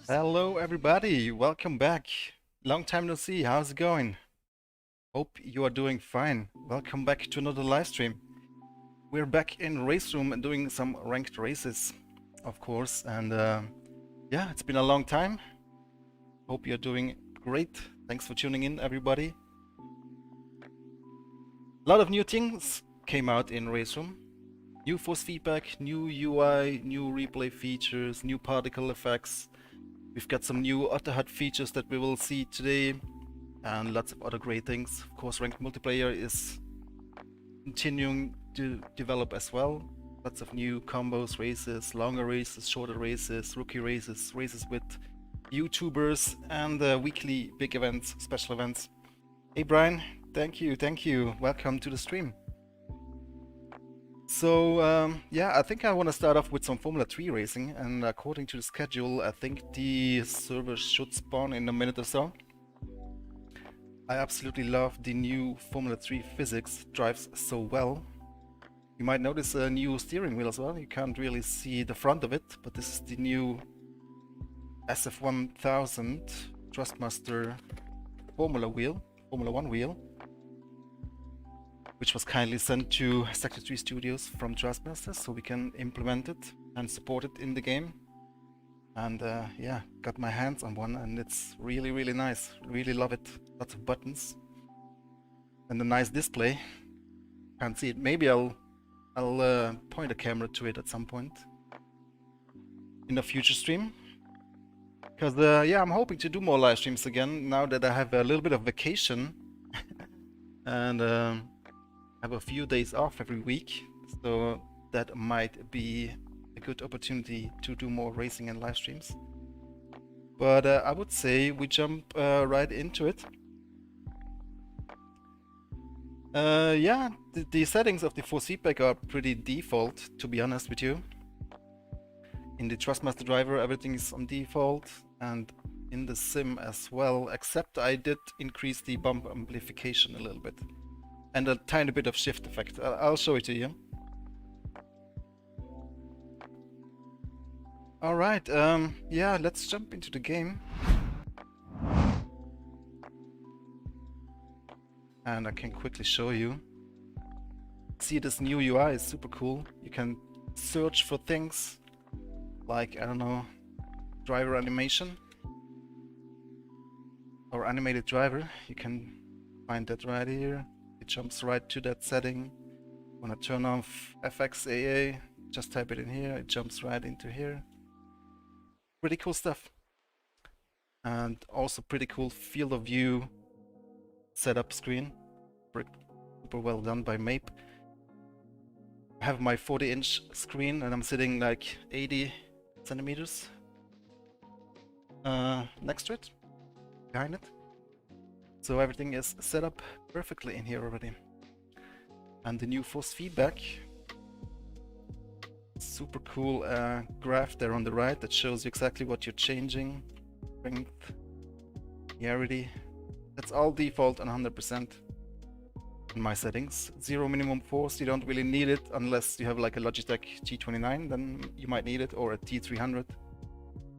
Hello everybody, welcome back. Long time no see, how's it going? Hope you are doing fine. Welcome back to another live stream. We're back in RaceRoom and doing some ranked races, of course, and yeah, it's been a long time. Hope you're doing great. Thanks for tuning in, everybody. A lot of new things came out in RaceRoom. New force feedback, new UI, new replay features, new particle effects. We've got some new Ortner features that we will see today, and lots of other great things. Of course, ranked multiplayer is continuing to develop as well. Lots of new combos, races, longer races, shorter races, rookie races, races with YouTubers, and weekly big events, special events. Hey Brian, thank you. Welcome to the stream. So yeah, I think I want to start off with some Formula 3 racing, and according to the schedule, I think the server should spawn in a minute or so. I absolutely love the new Formula 3 physics, drives so well. You might notice a new steering wheel as well. You can't really see the front of it, but this is the new SF1000 Thrustmaster Formula 1 wheel, which was kindly sent to Sector 3 Studios from Thrustmaster, so we can implement it and support it in the game. And yeah, got my hands on one, and it's really nice. Really love it. Lots of buttons and a nice display. Can't see it. Maybe I'll point a camera to it at some point in a future stream. Because yeah, I'm hoping to do more live streams again now that I have a little bit of vacation and have a few days off every week, so that might be a good opportunity to do more racing and live streams. But I would say we jump right into it. Yeah, the settings of the force feedback are pretty default, to be honest with you. In the Thrustmaster driver, everything is on default, and in the sim as well, except I did increase the bump amplification a little bit. And a tiny bit of shift effect. I'll show it to you. Alright, yeah, let's jump into the game. And I can quickly show you. See, this new UI is super cool. You can search for things like, I don't know, driver animation or animated driver. You can find that right here. It jumps right to that setting. Want to turn off FXAA, just type it in here, it jumps right into here. Pretty cool stuff. And also pretty cool field of view setup screen. Super well done by Mape. I have my 40-inch screen and I'm sitting like 80 centimeters next to it, behind it. So everything is set up perfectly in here already. And the new force feedback. Super cool graph there on the right that shows you exactly what you're changing. Strength, linearity. That's all default on 100% in my settings. Zero minimum force, you don't really need it unless you have like a Logitech G29, then you might need it, or a T300.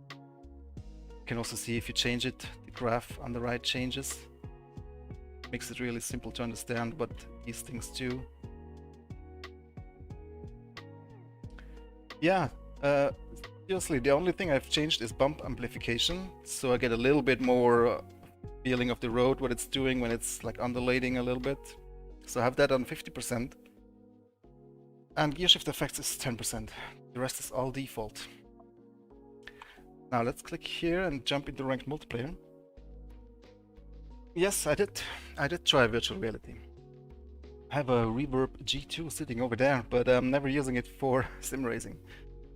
You can also see if you change it, the graph on the right changes. Makes it really simple to understand what these things do. Yeah, seriously, the only thing I've changed is bump amplification, so I get a little bit more feeling of the road, what it's doing when it's like undulating a little bit. So I have that on 50%. And gear shift effects is 10%. The rest is all default. Now let's click here and jump into ranked multiplayer. Yes, I did try virtual reality. I have a Reverb G2 sitting over there, but I'm never using it for sim racing.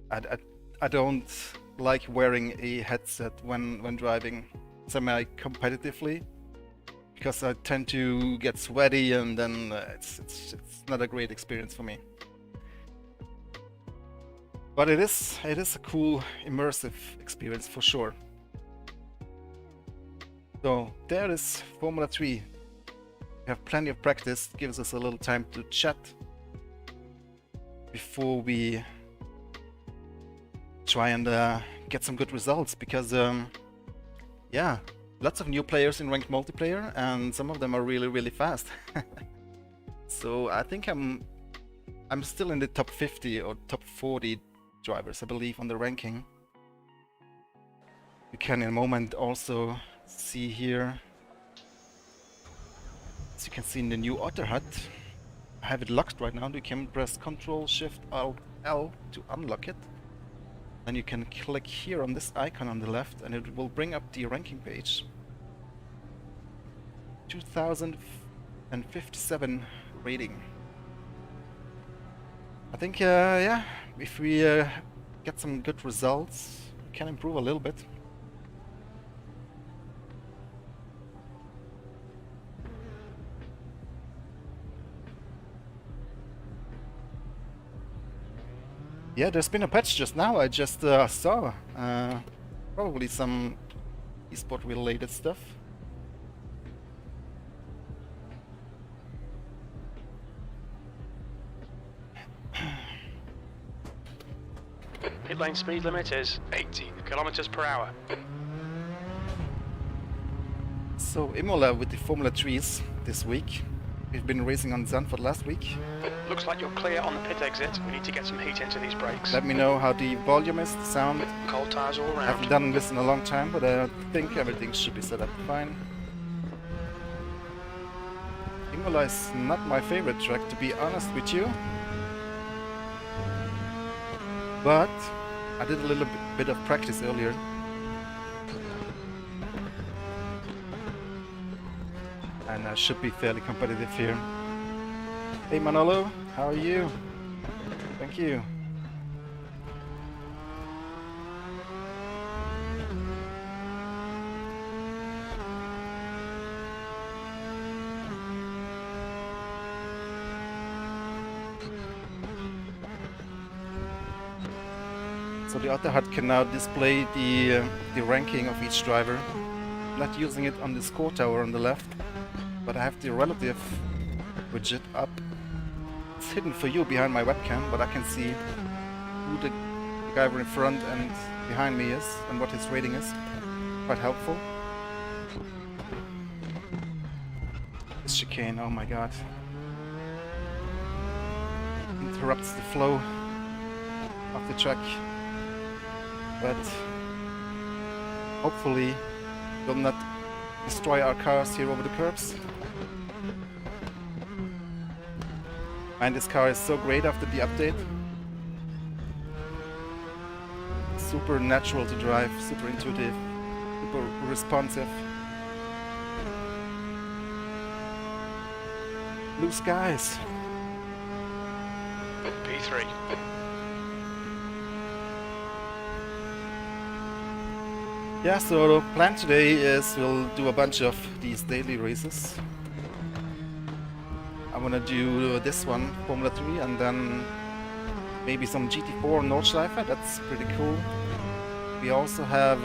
I don't like wearing a headset when driving semi-competitively, because I tend to get sweaty and then it's not a great experience for me. But it is a cool, immersive experience for sure. So there is Formula 3. We have plenty of practice, gives us a little time to chat before we try and get some good results, because yeah, lots of new players in ranked multiplayer, and some of them are really fast. So I think I'm still in the top 50 or top 40 drivers, I believe, on the ranking. You can in a moment also see here, as you can see in the new Ortner hut, I have it locked right now. You can press Ctrl Shift Alt L to unlock it. Then you can click here on this icon on the left and it will bring up the ranking page. 2057 rating. I think, yeah, if we get some good results, we can improve a little bit. Yeah, there's been a patch just now. I just saw probably some esport related stuff. Pit lane speed limit is 18 kilometers per hour. So Imola with the Formula 3s this week. We've been racing on Zandvoort last week. Looks like you're clear on the pit exit. We need to get some heat into these brakes. Let me know how the volume is, the sound. Cold tires all around. I haven't done this in a long time, but I think everything should be set up fine. Imola is not my favorite track, to be honest with you. But I did a little bit of practice earlier. And I should be fairly competitive here. Hey Manolo, how are you? Thank you. So the Ortner hut can now display the ranking of each driver. I'm not using it on the score tower on the left, but I have the relative widget up. It's hidden for you behind my webcam, but I can see who the guy in front and behind me is and what his rating is. Quite helpful. This chicane, oh my god. Interrupts the flow of the track. But hopefully will not destroy our cars here over the curbs. And this car is so great after the update. Super natural to drive, super intuitive, super responsive. Blue skies. P3. Yeah, so the plan today is we'll do a bunch of these daily races. I'm gonna do this one, Formula 3, and then maybe some GT4 Nordschleife. That's pretty cool. We also have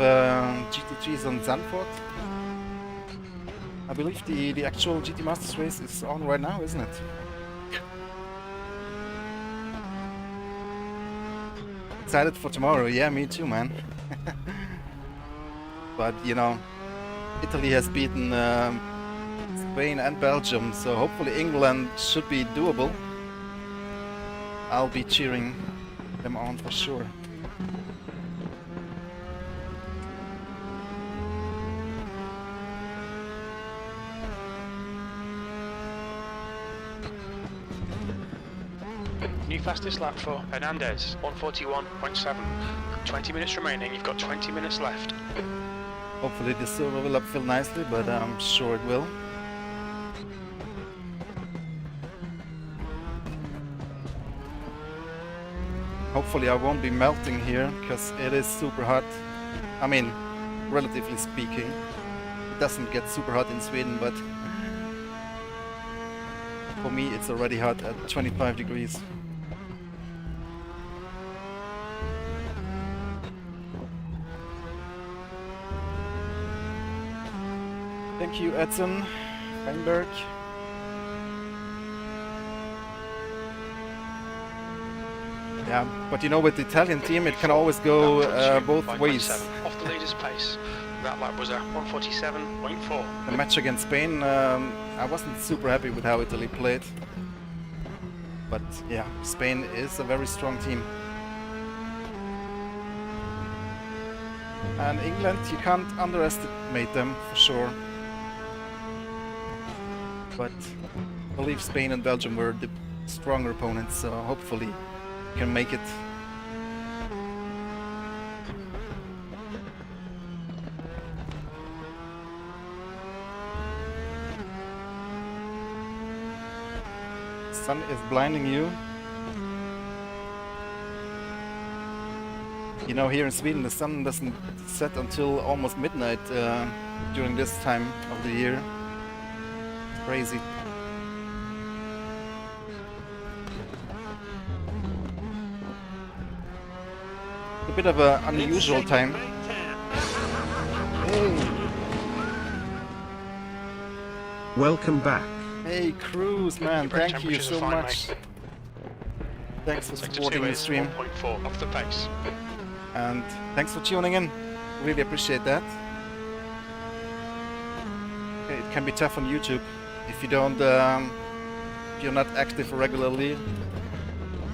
GT3s on Zandvoort. I believe the actual GT Masters race is on right now, isn't it? Excited for tomorrow. Yeah, me too, man. But you know, Italy has beaten Spain and Belgium, so hopefully England should be doable. I'll be cheering them on for sure. New fastest lap for Hernandez, 141.7. 20 minutes remaining, you've got 20 minutes left. Hopefully the silver will upfill nicely, but I'm sure it will. Hopefully I won't be melting here, because it is super hot. I mean, relatively speaking. It doesn't get super hot in Sweden, but for me it's already hot at 25 degrees. Thank you, Edson Weinberg. Yeah, but you know, with the Italian team, it can always go both ways. Off the leader's pace. That lap was a 147.4. The match against Spain, I wasn't super happy with how Italy played. But yeah, Spain is a very strong team. And England, you can't underestimate them for sure. But I believe Spain and Belgium were the stronger opponents, so hopefully we can make it. Sun is blinding you. You know, here in Sweden the sun doesn't set until almost midnight during this time of the year. It's crazy. A bit of an unusual time. Hey. Welcome back. Hey Cruz, man, thank you so much. Thanks for supporting the stream. 1.4 off the pace. And thanks for tuning in. Really appreciate that. Okay, it can be tough on YouTube if you don't, if you're not active regularly.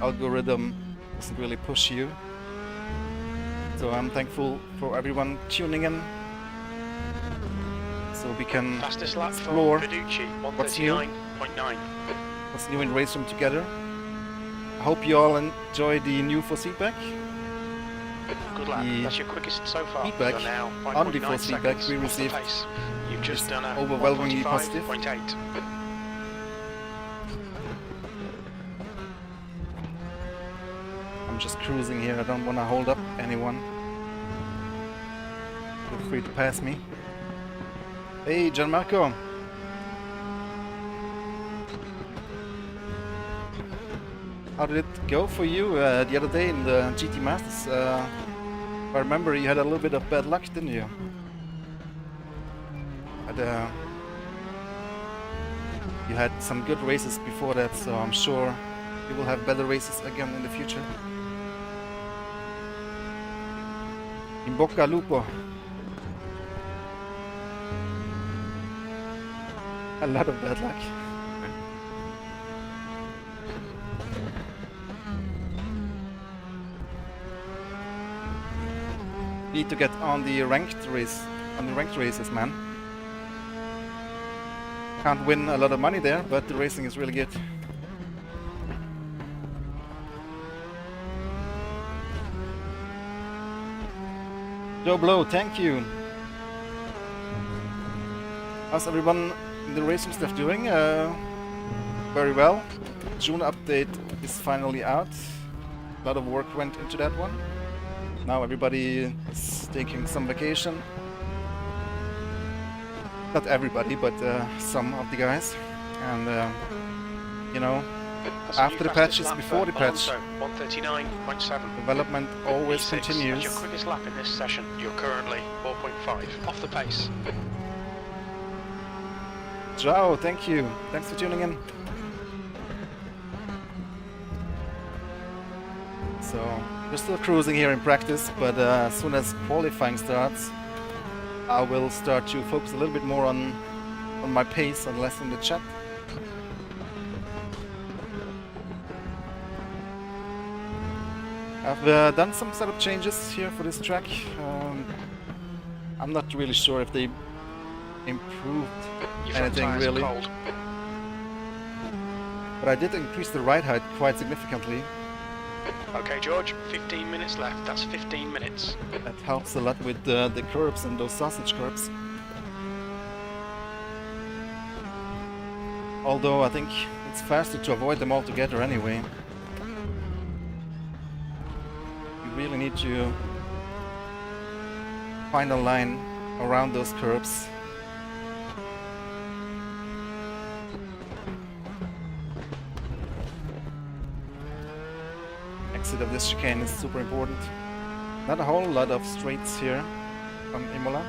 Algorithm doesn't really push you. So I'm thankful for everyone tuning in, so we can explore what's new in RaceRoom together. I hope you all enjoy the new force feedback. Good lap. That's your quickest so far. Feedback on the force feedback we received You've just done a overwhelmingly positive. 145.8. I'm just cruising here, I don't want to hold up anyone. Feel free to pass me. Hey Gianmarco! How did it go for you the other day in the GT Masters? I remember you had a little bit of bad luck, didn't you? You had some good races before that, so I'm sure you will have better races again in the future. In bocca al lupo. A lot of bad luck. Need to get on the ranked races, man. Can't win a lot of money there, but the racing is really good. Joe Blow, thank you. How's everyone in the racing stuff doing? Very well. June update is finally out. A lot of work went into that one. Now everybody is taking some vacation. Not everybody, but some of the guys. And you know, after the patch is before the patch. 139.7. Development always E6, continues. That's your quickest lap in this session. You're currently 4.5 off the pace. Ciao, thank you. Thanks for tuning in. So, we're still cruising here in practice, but as soon as qualifying starts, I will start to focus a little bit more on my pace and less on the chat. I've done some setup changes here for this track. I'm not really sure if they improved anything really. Cold. But I did increase the ride height quite significantly. Okay, George, 15 minutes left. That's 15 minutes. That helps a lot with the curbs and those sausage curbs. Although I think it's faster to avoid them altogether anyway. You really need to find a line around those curbs. Exit of this chicane is super important. Not a whole lot of straights here from Imola.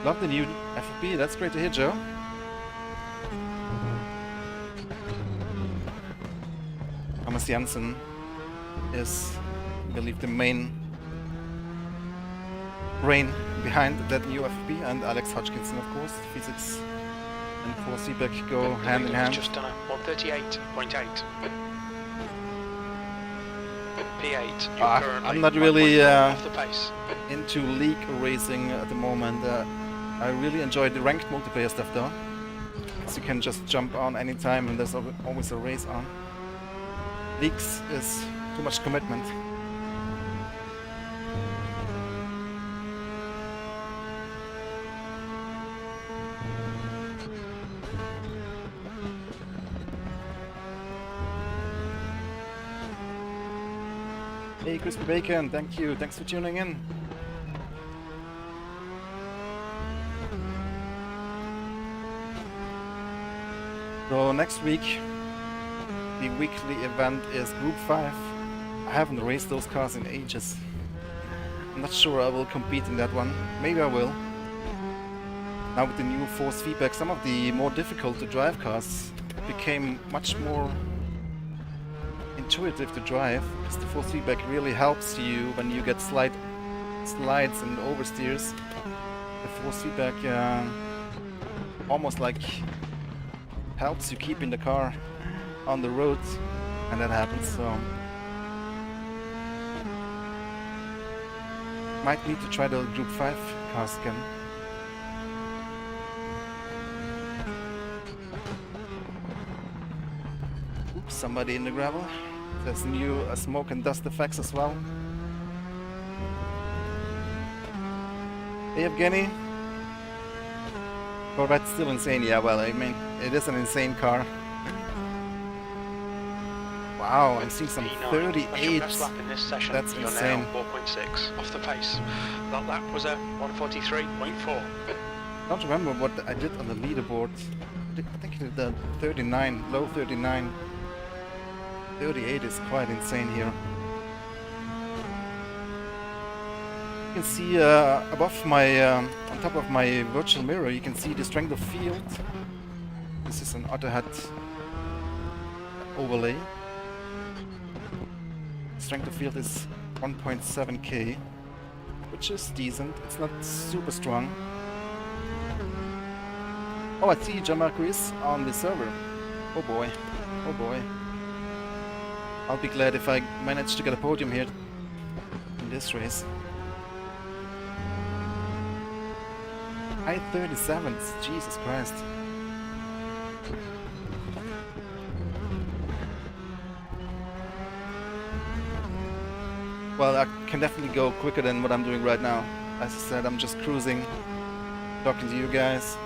Love the new FFP, that's great to hear, Joe. Thomas Jensen is, I believe, the main brain behind that new FFP, and Alex Hodgkinson, of course. Physics and force feedback go hand in hand. Just done a 138.8. P8. You're currently I'm not really 1.4 off the pace. into league racing at the moment. I really enjoy the ranked multiplayer stuff though. So you can just jump on anytime and there's always a race on. Leagues is too much commitment. Hey, Crispy Bacon, thank you. Thanks for tuning in. So next week, the weekly event is Group 5. I haven't raced those cars in ages. I'm not sure I will compete in that one. Maybe I will. Now with the new force feedback, some of the more difficult to drive cars became much more intuitive to drive, because the force feedback really helps you when you get slides and oversteers. The force feedback almost like helps you keeping the car on the road, and that happens, so might need to try the Group 5 cars again. Oops, somebody in the gravel. There's new smoke and dust effects as well. Hey Evgeny. Corvette's still insane. Yeah, well, I mean, it is an insane car. Wow, I'm seeing some P9. 38. That's your best lap in this session. That's You're insane. now 4.6 off the pace. That lap was a 143.4. I don't remember what I did on the leaderboard. I think I did the 39, low 39. 38 is quite insane here. You can see above my, on top of my virtual mirror, you can see the strength of field. This is an Otterhead overlay. Strength of field is 1.7k, which is decent. It's not super strong. Oh, I see John Marquis on the server. Oh boy, oh boy. I'll be glad if I manage to get a podium here in this race. High 37s, Jesus Christ. Well, I can definitely go quicker than what I'm doing right now. As I said, I'm just cruising, talking to you guys.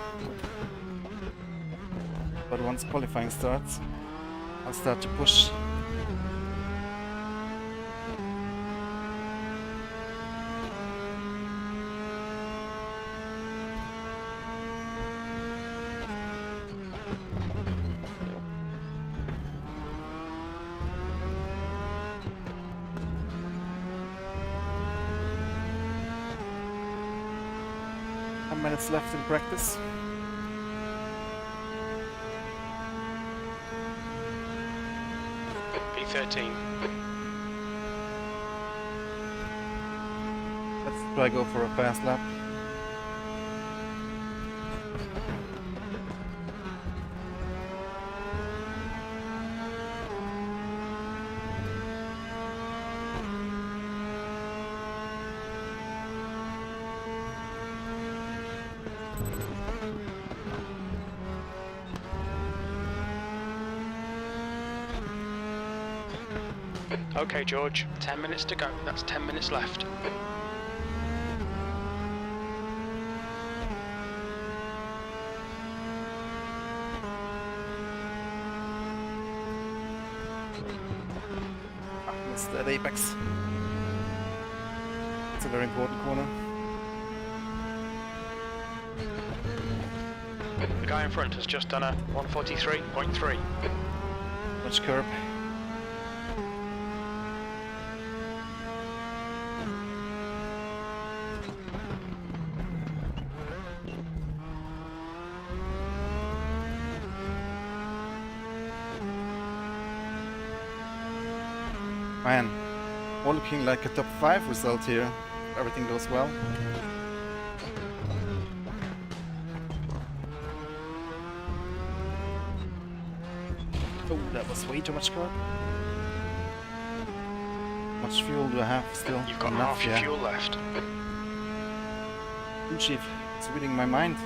But once qualifying starts, I'll start to push. Minutes left in practice. P13. Let's try go for a fast lap. Okay, George, 10 minutes to go. That's 10 minutes left. Missed that apex. It's a very important corner. The guy in front has just done a 143.3. Much curb. Man, We're looking like a top 5 result here. Everything goes well. Oh, that was way too much carb. How much fuel do I have still? You've got enough, half your fuel left. Chief, it's reading my mind.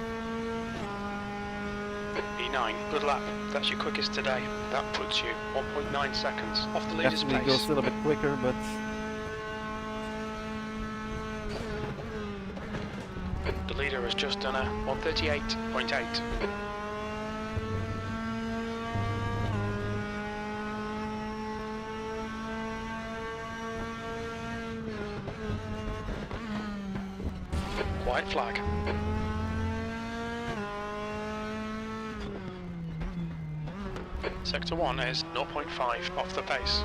E9, good lap. That's your quickest today. That puts you 1.9 seconds off the leader's Definitely pace. goes a little bit quicker, but The leader has just done a 138.8. White flag. Sector 1 is 0.5 off the pace.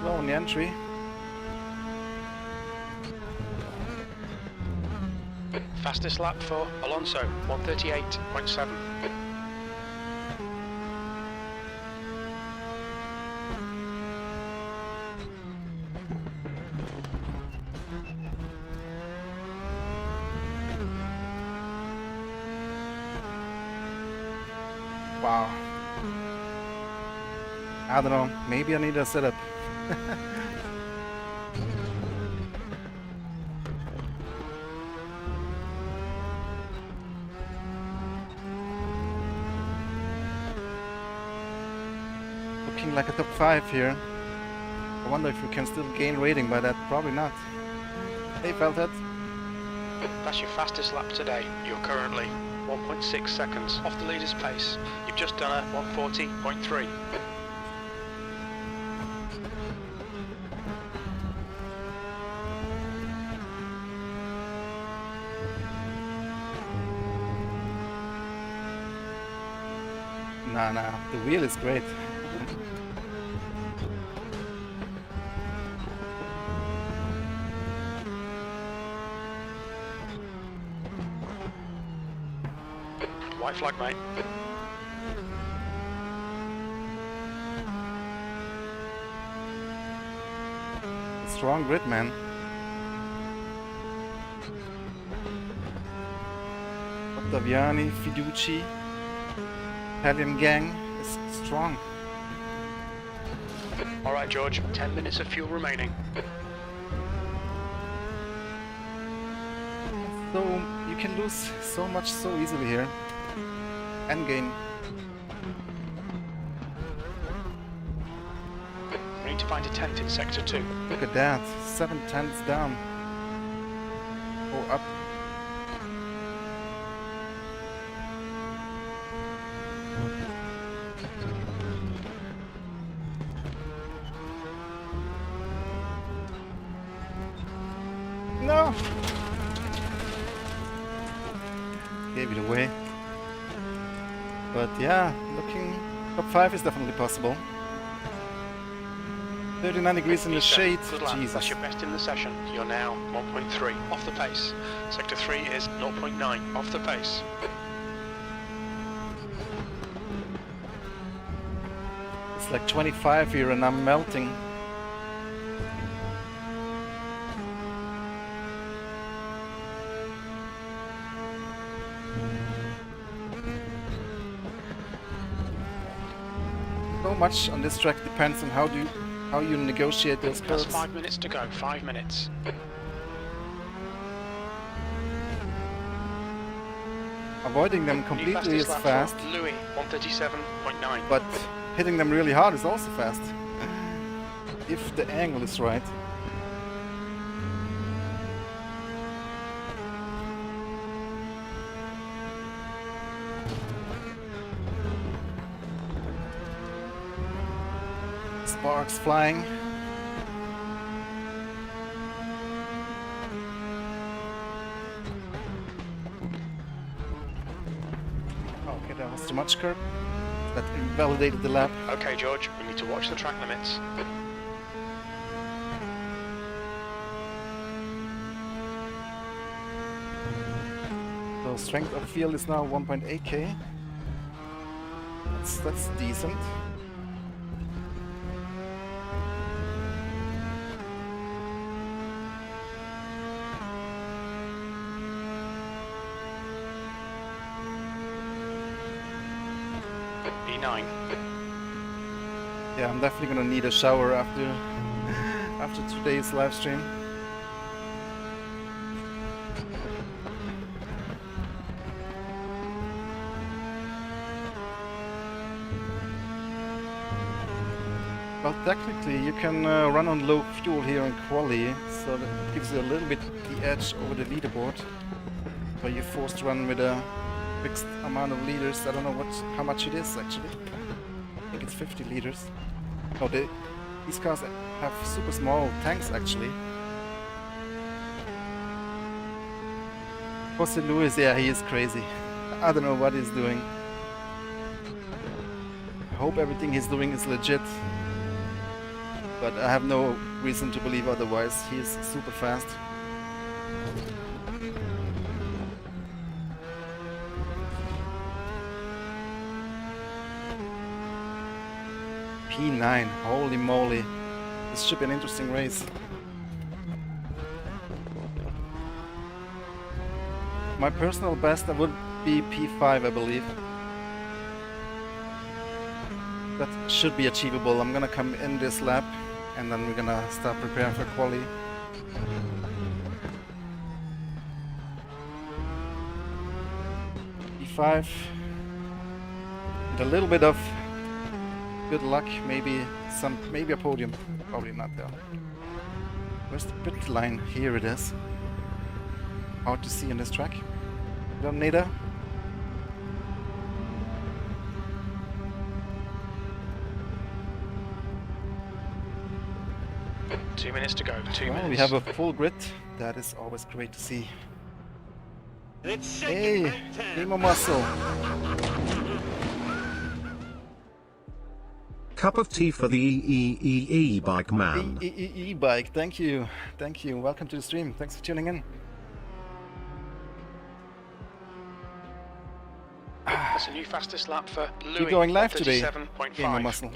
slow on the entry. Fastest lap for Alonso, 138.7. Wow. I don't know, maybe I need a setup. Looking like a top 5 here. I wonder if we can still gain rating by that. Probably not. Hey, Felthead. That's your fastest lap today. You're currently 1.6 seconds off the leader's pace. You've just done a 140.3. Nah, the wheel is great. White flag, mate. Strong grid, man. Ottaviani, Fiduci, Italian gang is strong. Alright, George, 10 minutes of fuel remaining. So you can lose so much so easily here. Endgame. We need to find a tent in Sector 2. Look at that. 7 tenths down. Or up. No! Gave it away. But yeah, looking top 5 is definitely possible. 39 degrees in the shade. Good lap. Jesus. That's your best in the session. You're now 1.3 off the pace. Sector 3 is 0.9 off the pace. It's like 25 here and I'm melting. So much on this track depends on how you negotiate those That's curves. 5 minutes to go. 5 minutes. Avoiding them completely is fast, Louis, 137.9. but hitting them really hard is also fast. If the angle is right. Sparks flying. Okay, that was too much curb. That invalidated the lap. Okay, George, we need to watch the track limits. So strength of field is now 1.8k. That's decent. E9. Yeah, I'm definitely gonna need a shower after today's live stream. Well, technically you can run on low fuel here in quali, so that gives you a little bit the edge over the leaderboard. But you're forced to run with a fixed amount of liters. I don't know how much it is actually. I think it's 50 liters. Oh, these cars have super small tanks actually. Jose Luis, yeah, he is crazy. I don't know what he's doing. I hope everything he's doing is legit. But I have no reason to believe otherwise. He is super fast. P9, holy moly. This should be an interesting race. My personal best would be P5, I believe. That should be achievable. I'm gonna come in this lap and then we're gonna start preparing for quali. P5. With a little bit of good luck, maybe a podium. Probably not though. Where's the pit line? Here it is. Hard to see on this track. Don't need her. 2 minutes to go. 2 minutes. We have a full grid. That is always great to see. Hey, Nemo Muscle. Cup of tea for the e-bike man. E-bike, thank you. Thank you. Welcome to the stream. Thanks for tuning in. That's a new fastest lap for Louis. You're going live today, 37.5. Nemo Muscle.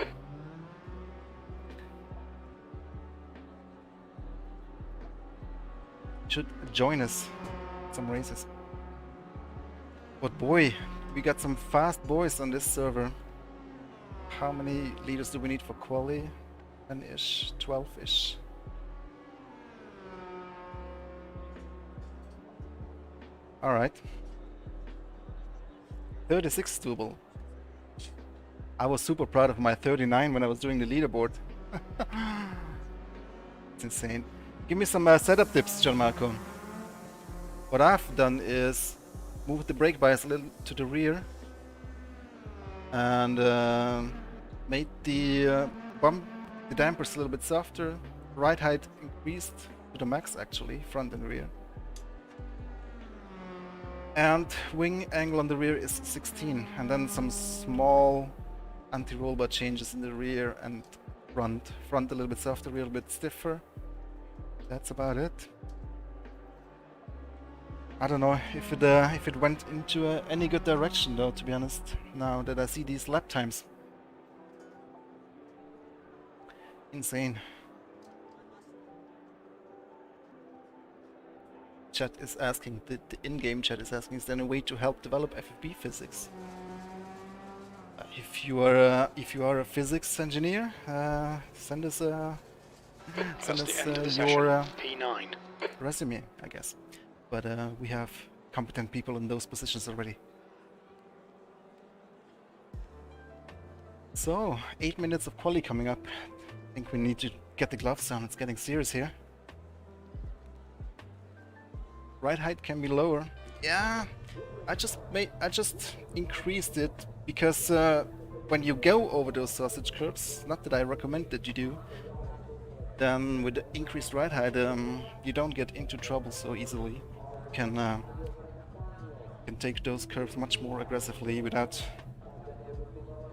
Should join us some races. But boy, we got some fast boys on this server. How many liters do we need for quali? 10-ish, 12-ish. All right. 36 is doable. I was super proud of my 39 when I was doing the leaderboard. It's insane. Give me some setup tips, John Marco. What I've done is move the brake bias a little to the rear and made the dampers a little bit softer. Ride height increased to the max actually, front and rear. And wing angle on the rear is 16, and then some small anti-roll bar changes in the rear and front. Front a little bit softer, rear a little bit stiffer. That's about it. I don't know if it went into any good direction though, to be honest, now that I see these lap times. Insane. Chat is asking, the in-game chat is asking, is there any way to help develop FFB physics? If you are a physics engineer, send us your P9 resume, I guess. But we have competent people in those positions already. So 8 minutes of quali coming up. I think we need to get the gloves on. It's getting serious here. Ride height can be lower. Yeah, I just increased it because when you go over those sausage curves, not that I recommend that you do, then with the increased ride height, you don't get into trouble so easily. You can take those curves much more aggressively without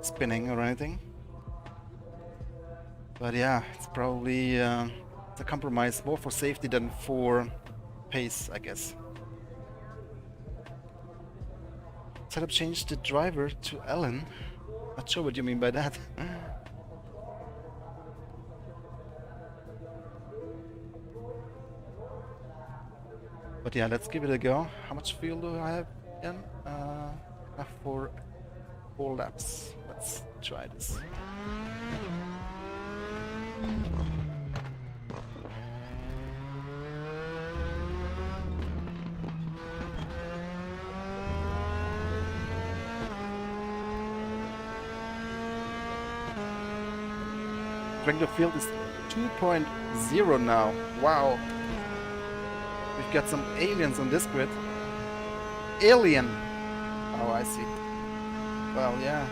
spinning or anything. But yeah, it's probably it's a compromise more for safety than for pace, I guess. Setup change the driver to Alan. Not sure what you mean by that. But yeah, let's give it a go. How much fuel do I have again? Enough for 4 laps. Let's try this. The field is 2.0 now. Wow. We've got some aliens on this grid. Alien. Oh, I see. Well, yeah.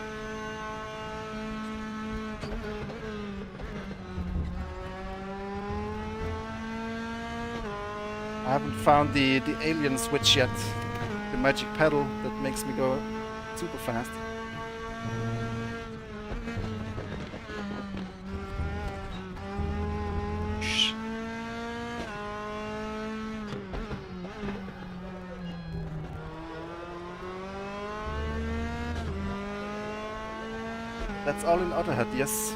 I haven't found the alien switch yet. The magic pedal that makes me go super fast. That's all in Ortner, yes.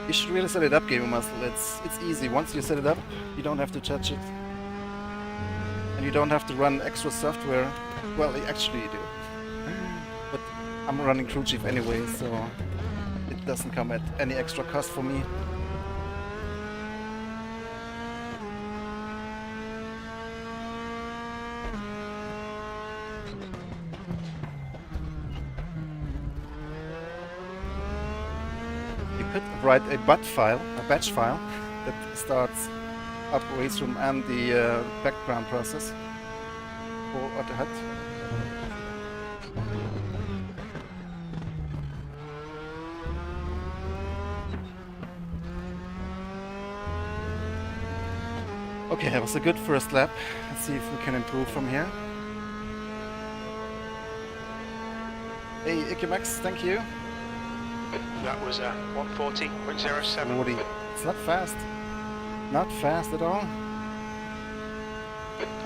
You should really set it up, Gamer Muscle. It's easy. Once you set it up, you don't have to touch it. And you don't have to run extra software. Well, actually you do. But I'm running Crew Chief anyway, so it doesn't come at any extra cost for me. Write a batch file that starts up RaceRoom and the background process for Ortner. Okay, that was a good first lap. Let's see if we can improve from here. Hey, Ikemax, thank you. That was a 140.07. 40. It's not fast. Not fast at all.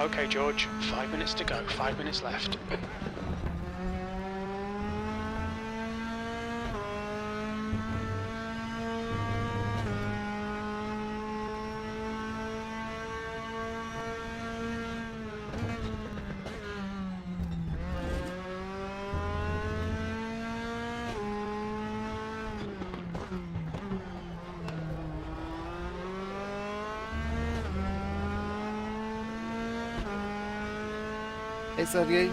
Okay, George, 5 minutes to go, 5 minutes left. Hey Sergey.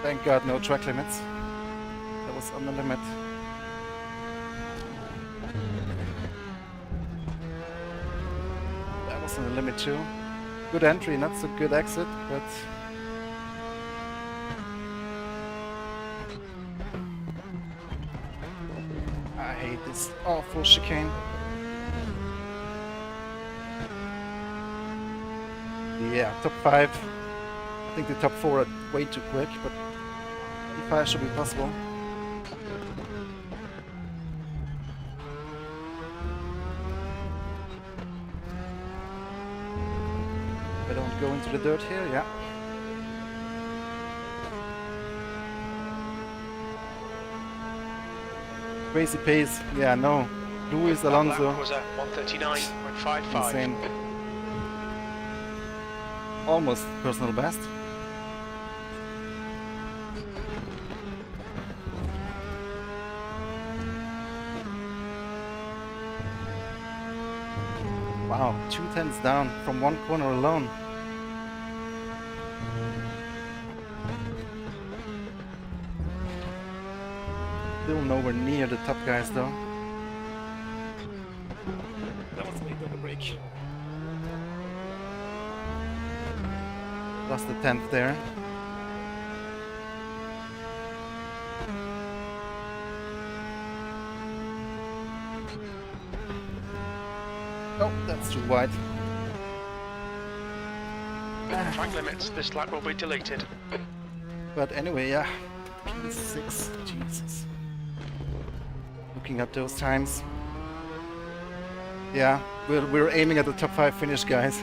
Thank God no track limits. That was on the limit. That was on the limit too. Good entry, not so good exit, but I hate this awful chicane. Yeah, top 5. I think the top 4 are way too quick, but P5 should be possible. I don't go into the dirt here, yeah. Crazy pace, yeah, no. Luis Alonso. That was a 139.55. Insane. Almost personal best. Wow, 2 tenths down from one corner alone. Still nowhere near the top guys though. That was late on the break. Lost the 10th there. Oh, that's too wide. Track limits, this lap will be deleted. But anyway, yeah. P6, Jesus. Looking at those times. Yeah, we're aiming at the top 5 finish, guys.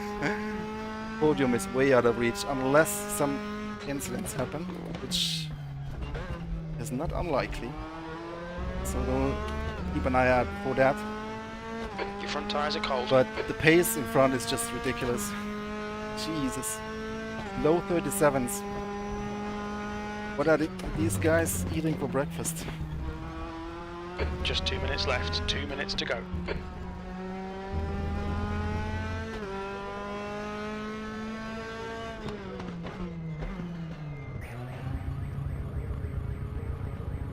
Podium is way out of reach unless some incidents happen, which is not unlikely. So we'll keep an eye out for that. Your front tyres are cold. But the pace in front is just ridiculous. Jesus. Low 37s. What are these guys eating for breakfast? Just 2 minutes left, 2 minutes to go.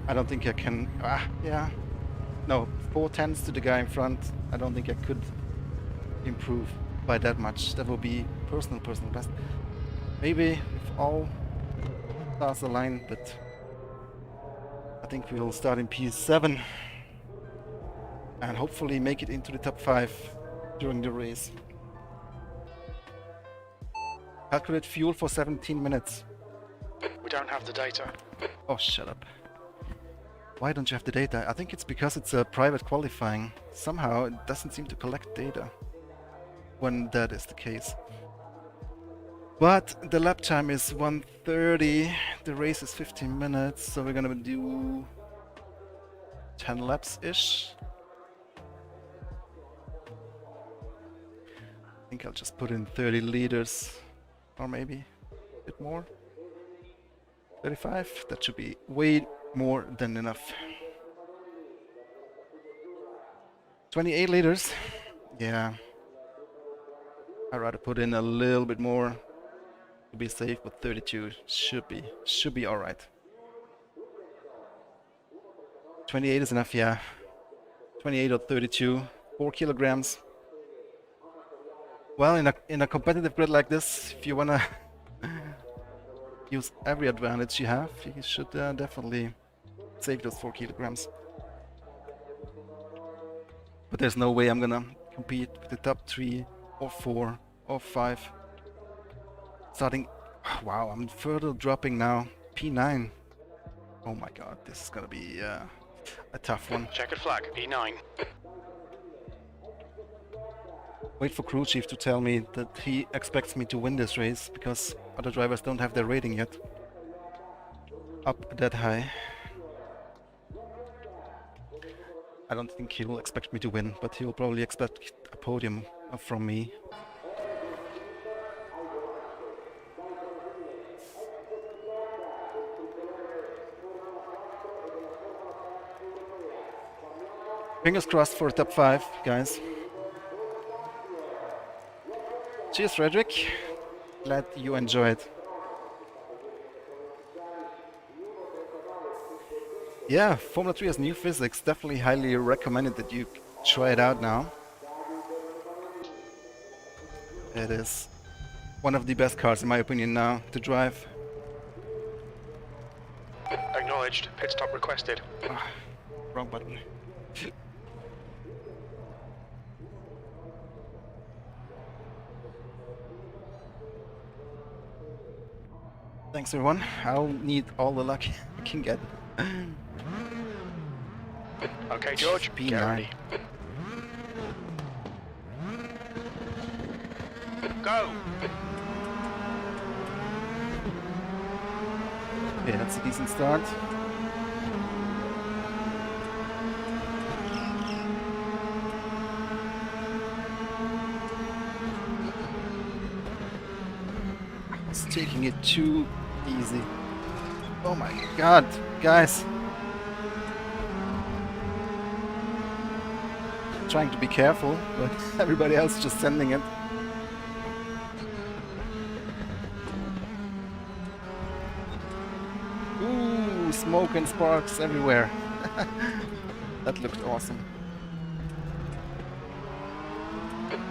I don't think I can... yeah. No, 4/10s to the guy in front. I don't think I could improve by that much. That would be personal best. Maybe if all stars align, but I think we'll start in P7 and hopefully make it into the top 5 during the race. Calculate fuel for 17 minutes. We don't have the data. Oh, shut up. Why don't you have the data? I think it's because it's a private qualifying. Somehow it doesn't seem to collect data when that is the case. But the lap time is 1:30. The race is 15 minutes, so we're gonna do 10 laps-ish. I think I'll just put in 30 liters, or maybe a bit more. 35, that should be way more than enough. 28 liters, yeah. I'd rather put in a little bit more to be safe, but 32 should be all right. 28 is enough, yeah. 28 or 32, 4 kilograms. Well, in a competitive grid like this, if you wanna use every advantage you have, you should definitely save those 4 kilograms. But there's no way I'm gonna compete with the top 3 or 4 or 5. Starting, wow, I'm further dropping now. P9. Oh my god, this is gonna be a tough one. Checkered flag, P9. Wait for crew chief to tell me that he expects me to win this race, because other drivers don't have their rating yet up that high. I don't think he will expect me to win, but he will probably expect a podium from me. Fingers crossed for top 5, guys. Cheers, Frederick. Glad you enjoyed. Yeah, Formula 3 has new physics. Definitely highly recommended that you try it out now. It is one of the best cars, in my opinion, now to drive. Acknowledged. Pit stop requested. Wrong button. Thanks, everyone. I'll need all the luck I can get. Okay, George, P9. get ready. Go! Okay, that's a decent start. It's taking it too easy. Oh my god, guys. Trying to be careful, but everybody else just sending it. Ooh, smoke and sparks everywhere. That looked awesome.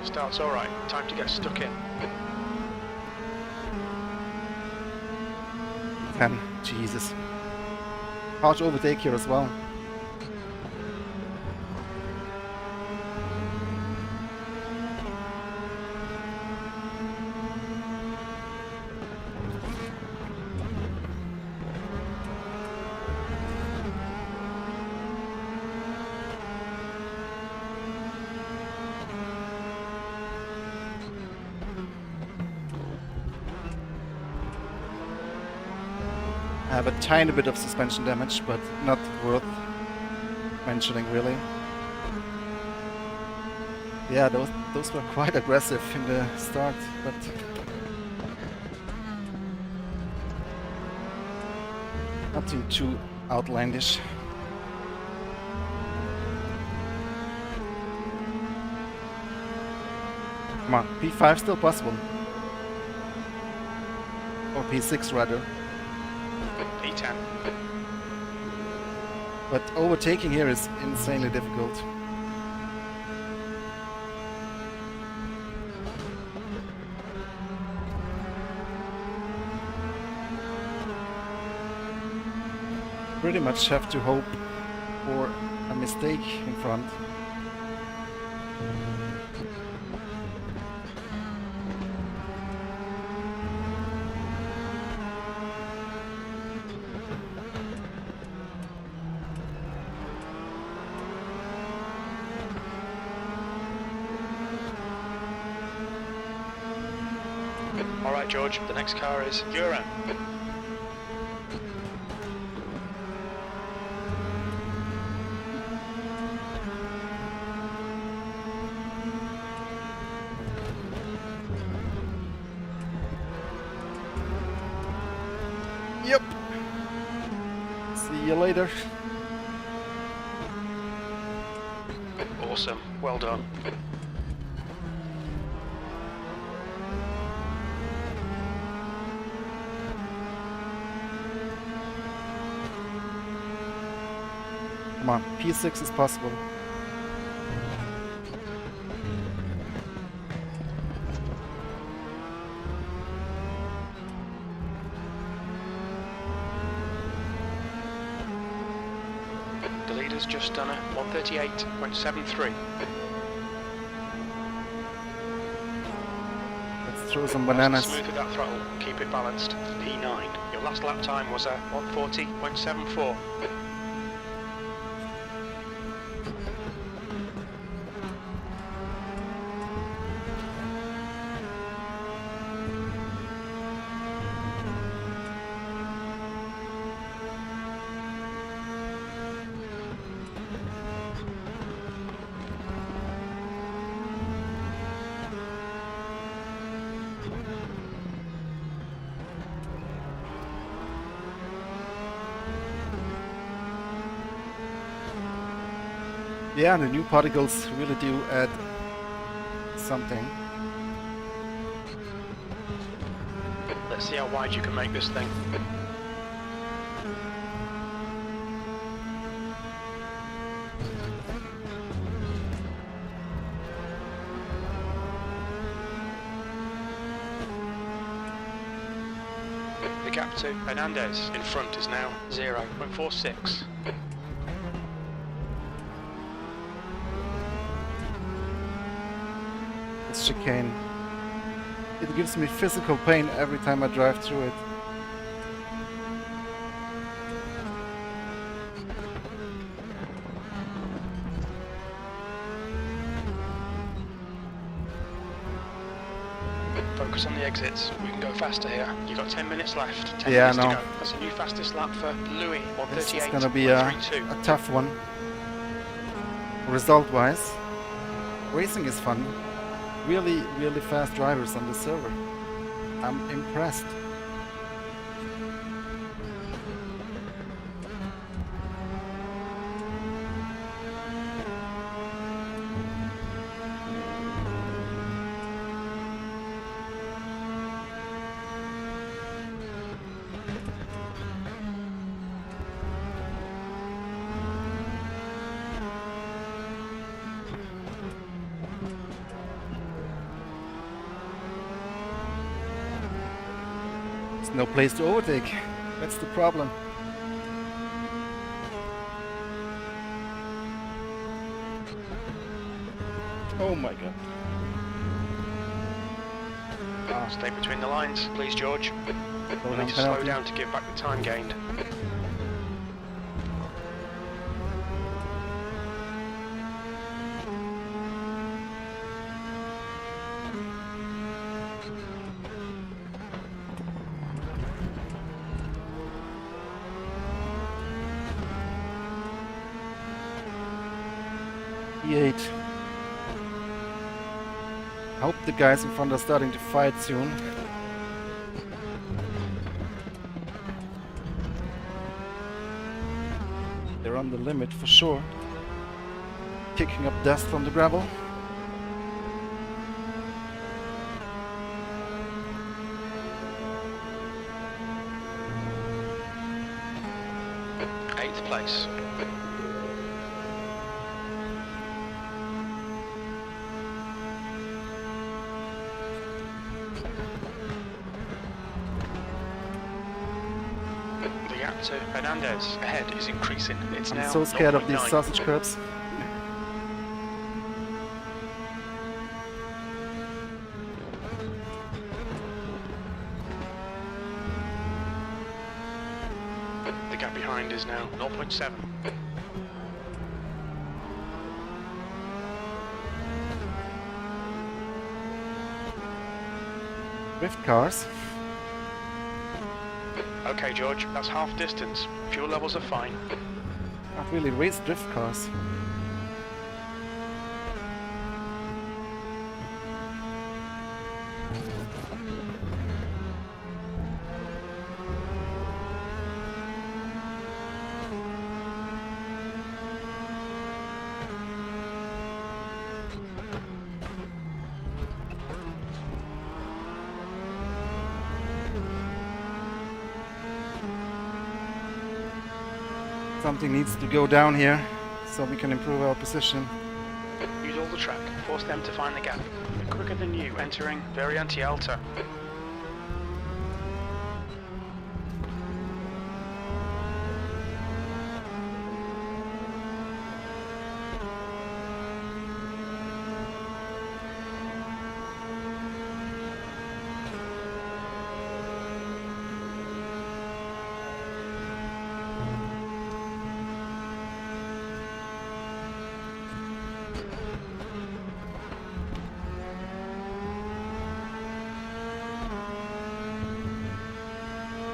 Start's alright. Time to get stuck in. 10. Jesus. Hard overtake here as well. I have a tiny bit of suspension damage, but not worth mentioning really. Yeah, those were quite aggressive in the start, but nothing too outlandish. Come on, P5 still possible. Or P6 rather. P10. But overtaking here is insanely difficult. Pretty much have to hope for a mistake in front. All right, George, the next car is Uran. Yep. See you later. Awesome, well done. Come on, P6 is possible. The leader's just done a 138.73. Let's throw some bananas. Smooth with that throttle, keep it balanced. P9. Your last lap time was a 140.74. Yeah, the new particles really do add something. Let's see how wide you can make this thing. The gap to Hernandez in front is now 0.46. This chicane. It gives me physical pain every time I drive through it. Focus on the exits. We can go faster here. You've got 10 minutes left. 10 Yeah, minutes I know. to go. That's a new fastest lap for Louis. This is gonna be a tough one. Result-wise, racing is fun. Really, really fast drivers on the server. I'm impressed. There's no place to overtake. That's the problem. Oh my god. Stay between the lines, please, George. We'll need to slow down to give back the time gained. T8. I hope the guys in front are starting to fight soon. They're on the limit for sure. Kicking up dust from the gravel. Eighth place. The gap to Hernandez ahead is increasing. It's now I'm so scared of these 0.9. sausage curbs. The gap behind is now 0.7. Drift cars. Okay, George, that's half distance. Fuel levels are fine. I've really raced drift cars. Something needs to go down here so we can improve our position. Use all the track. Force them to find the gap. They're quicker than you, entering very anti-alta.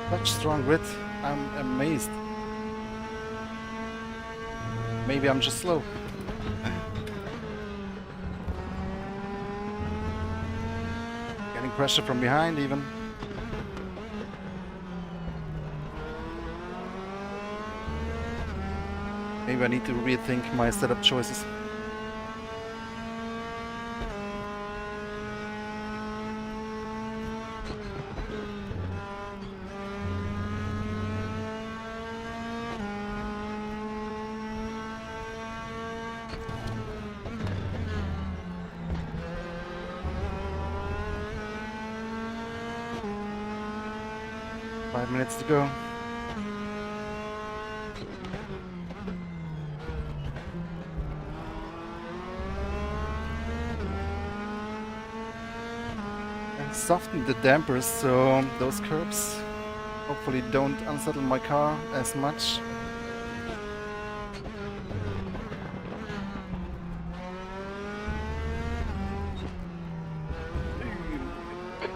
Such strong grit, I'm amazed. Maybe I'm just slow. Getting pressure from behind even. Maybe I need to rethink my setup choices. Five minutes to go. I softened the dampers so those curbs hopefully don't unsettle my car as much.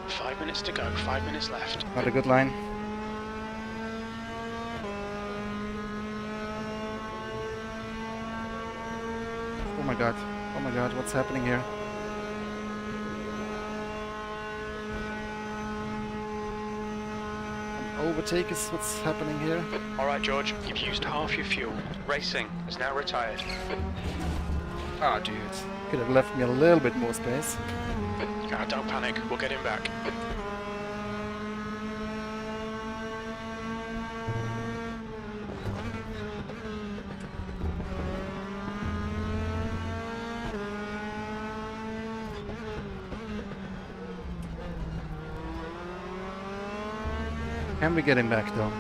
Five minutes to go, 5 minutes left. Not a good line. Oh my god, what's happening here? An overtake is what's happening here. Alright, George, you've used half your fuel. Racing is now retired. Ah, dude. Could have left me a little bit more space. Don't panic, we'll get him back. Can we get him back though?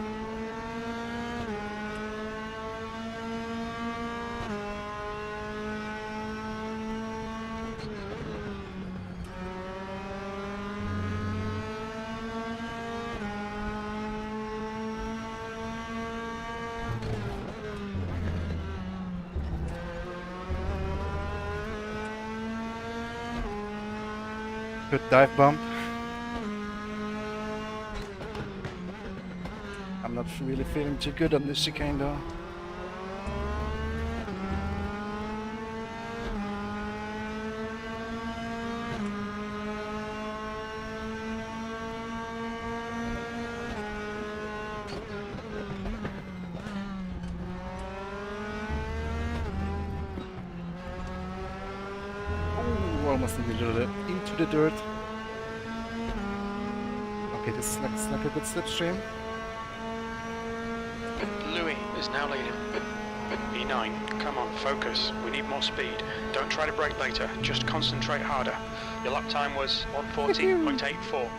Good dive bump. I'm not really feeling too good on this chicane though. almost into the dirt. Okay, this looks like a good slipstream. Louis is now leading. E9, come on, focus. We need more speed. Don't try to brake later, just concentrate harder. Your lap time was 140.84.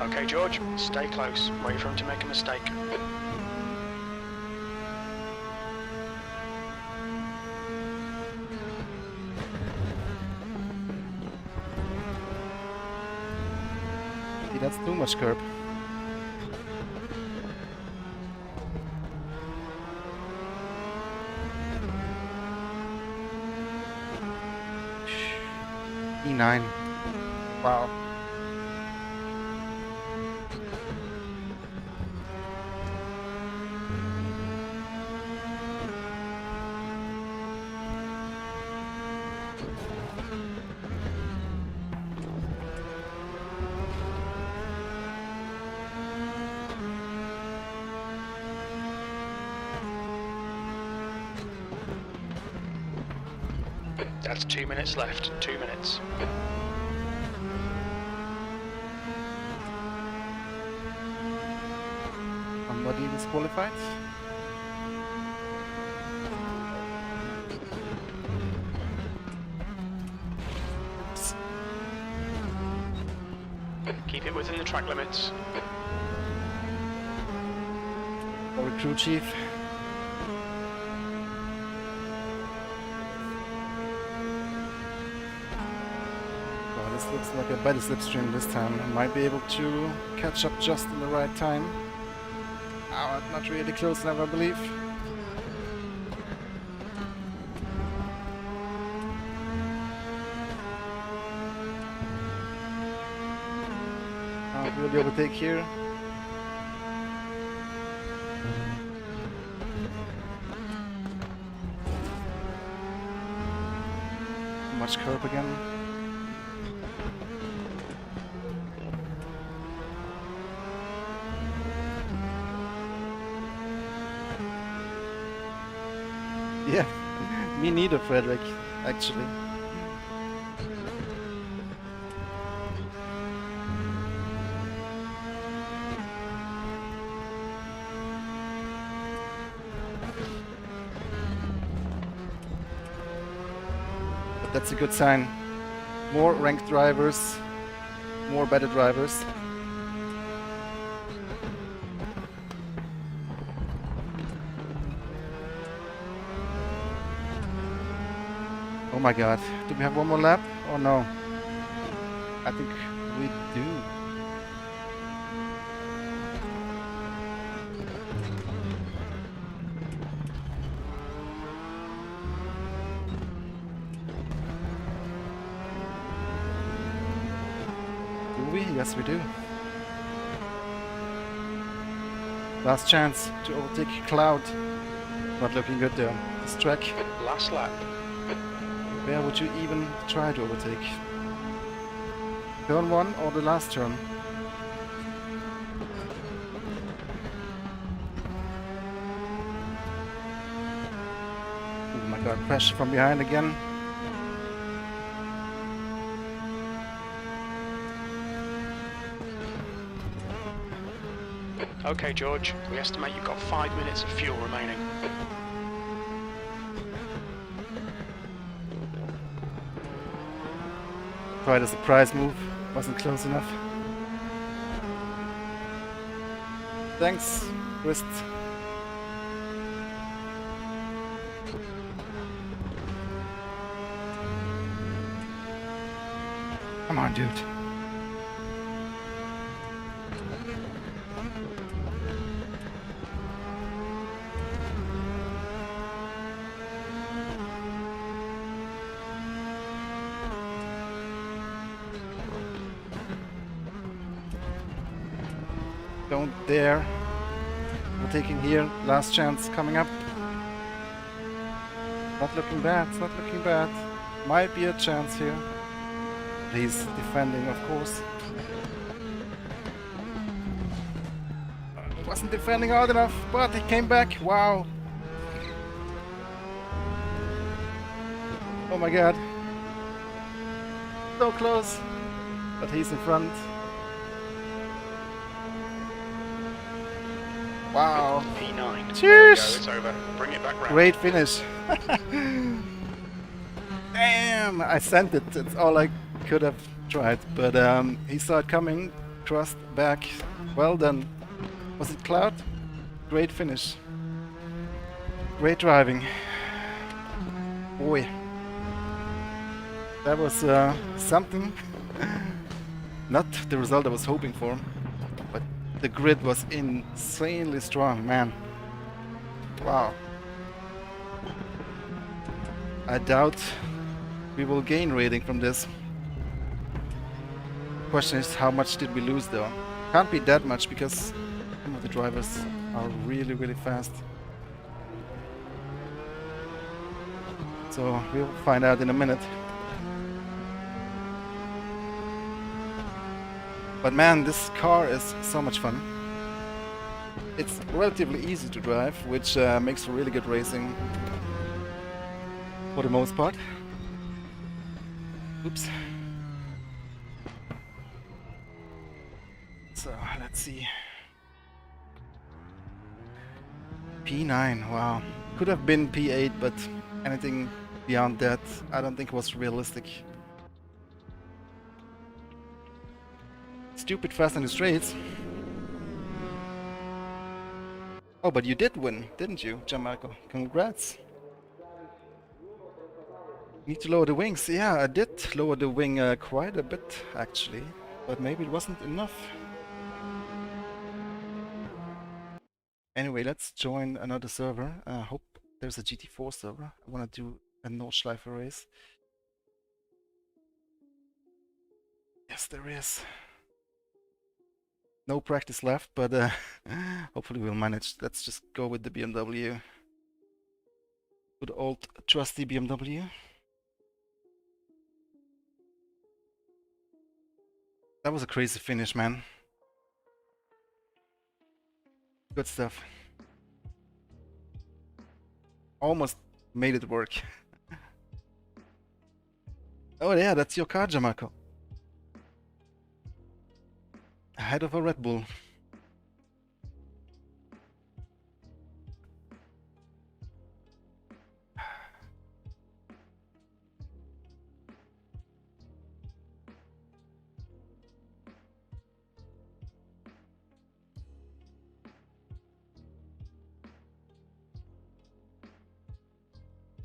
Okay, George, stay close. Wait for him to make a mistake. See, that's too much curb. E9. Wow. That's 2 minutes left. 2 minutes. Somebody disqualified? Oops. Keep it within the track limits. Sorry, crew chief. This looks like a better slipstream this time. I might be able to catch up just in the right time. Oh, not really close enough, I believe. Will be overtake here. Much curb again. Yeah, me neither, Frederick, actually. But that's a good sign. More ranked drivers, more better drivers. Oh my god, do we have one more lap? Oh no. I think we do. Do we? Yes, we do. Last chance to overtake Cloud. Not looking good there. This track. Last lap. Where would you even try to overtake? Turn 1 or the last turn? Oh my god, pressure from behind again. Okay, George, we estimate you've got 5 minutes of fuel remaining. Tried a surprise move, wasn't close enough. Thanks, wrist. Come on, dude. Don't dare. We're taking here. Last chance coming up. Not looking bad. It's not looking bad. Might be a chance here. He's defending, of course. Wasn't defending hard enough, but he came back. Wow. Oh my god. So close. But he's in front. Wow. P9. Cheers. There we go, it's over. Bring it back round. Great finish. Damn, I sent it. It's all I could have tried. But he saw it coming, crossed back. Well done. Was it Cloud? Great finish. Great driving. Boy. That was something. Not the result I was hoping for. But the grid was insanely strong, man. Wow. I doubt we will gain rating from this. Question is, how much did we lose though? Can't be that much because some of the drivers are really, really fast. So we'll find out in a minute. But man, this car is so much fun. It's relatively easy to drive, which makes for really good racing for the most part. Oops. So let's see. P9, wow. Could have been P8, but anything beyond that I don't think was realistic. Stupid fast in the straights. Oh, but you did win, didn't you, Gianmarco? Congrats. Need to lower the wings. Yeah, I did lower the wing quite a bit, actually. But maybe it wasn't enough. Anyway, let's join another server. I hope there's a GT4 server. I want to do a Nordschleife race. Yes, there is. No practice left, but hopefully we'll manage. Let's just go with the BMW. Good old trusty BMW. That was a crazy finish, man. Good stuff. Almost made it work. Oh yeah, that's your car, Gianmarco. Ahead of a Red Bull.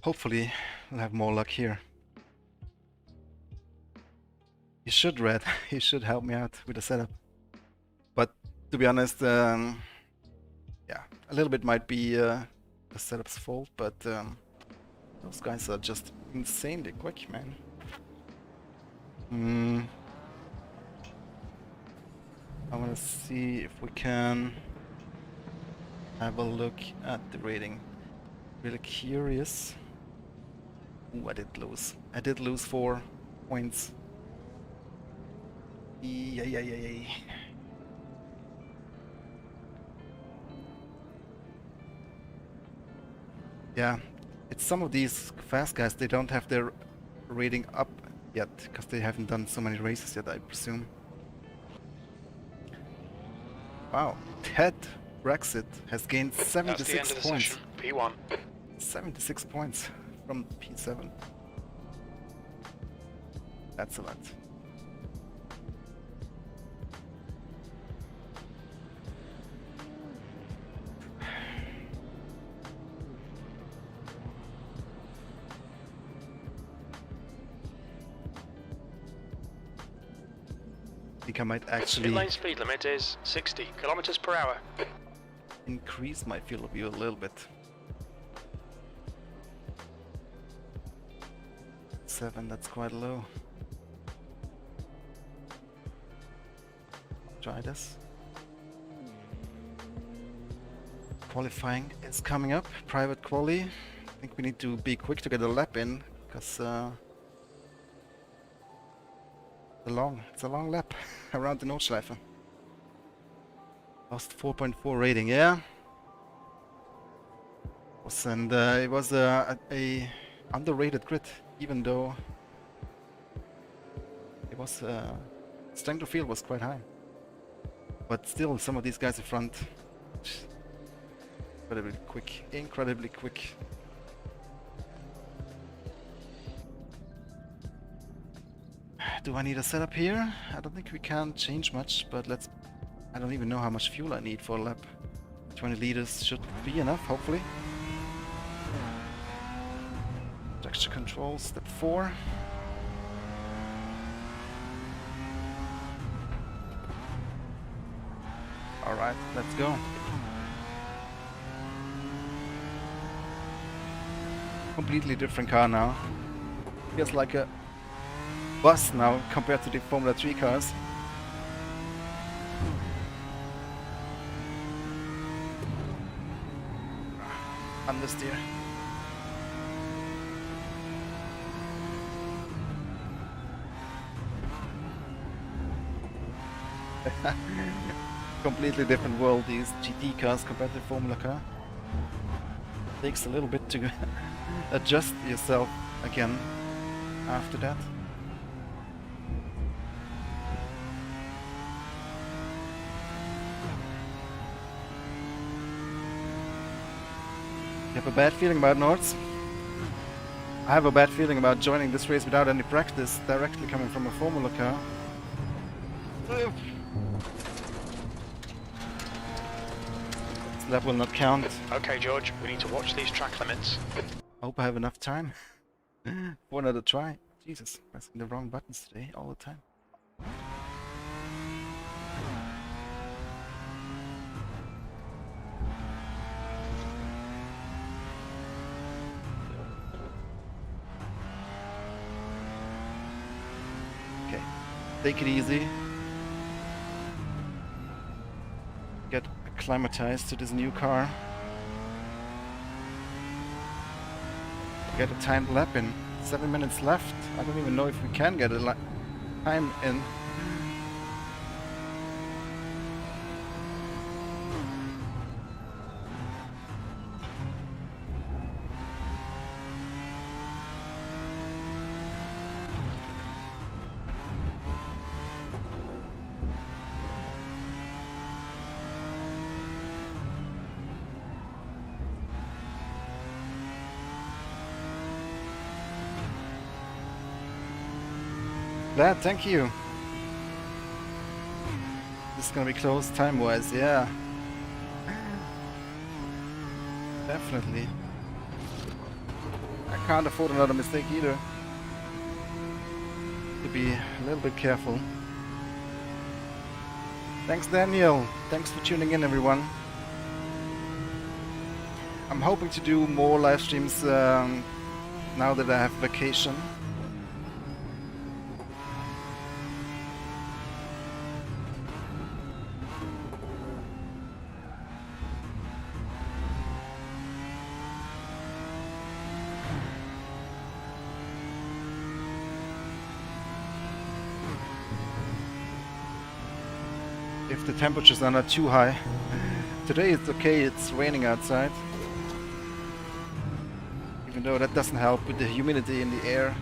Hopefully, I'll have more luck here. You should, Red. You should help me out with the setup. But to be honest, yeah, a little bit might be the setup's fault, but those guys are just insanely quick, man. I want to see if we can have a look at the rating. Really curious. Ooh, I did lose. I did lose 4 points. Yeah. Yeah, it's some of these fast guys, they don't have their rating up yet, because they haven't done so many races yet, I presume. Wow, Ted Brexit has gained 76 points. Session. P1. 76 points from P7. That's a lot. I think I might actually Pit lane speed limit is 60 kilometers per hour. increase my field of view a little bit. 7, that's quite low. Try this. Qualifying is coming up, private quali. I think we need to be quick to get a lap in, because it's a long lap around the Nordschleife. Lost 4.4 rating, yeah. And it was a underrated grid. even though it was strength of field was quite high. But still, some of these guys in front, incredibly quick, incredibly quick. Do I need a setup here? I don't think we can change much, but let's... I don't even know how much fuel I need for a lap. 20 liters should be enough, hopefully. Traction control, step 4. Alright, let's go. Completely different car now. Feels like a bus now compared to the Formula 3 cars. Understeer. Completely different world, these GT cars compared to Formula car. Takes a little bit to adjust yourself again after that. You have a bad feeling about Nords? I have a bad feeling about joining this race without any practice, directly coming from a Formula car. This lap will not count. Okay, George, we need to watch these track limits. I hope I have enough time for another try. Jesus, pressing the wrong buttons today, all the time. Okay, take it easy. Get acclimatized to this new car. Get a timed lap in. 7 minutes left. I don't even know if we can get a time in. Glad, thank you. This is gonna be close time-wise, yeah. Definitely. I can't afford another mistake either. To be a little bit careful. Thanks, Daniel. Thanks for tuning in, everyone. I'm hoping to do more live streams now that I have vacation. If the temperatures are not too high. Today it's okay, it's raining outside. Even though that doesn't help with the humidity in the air.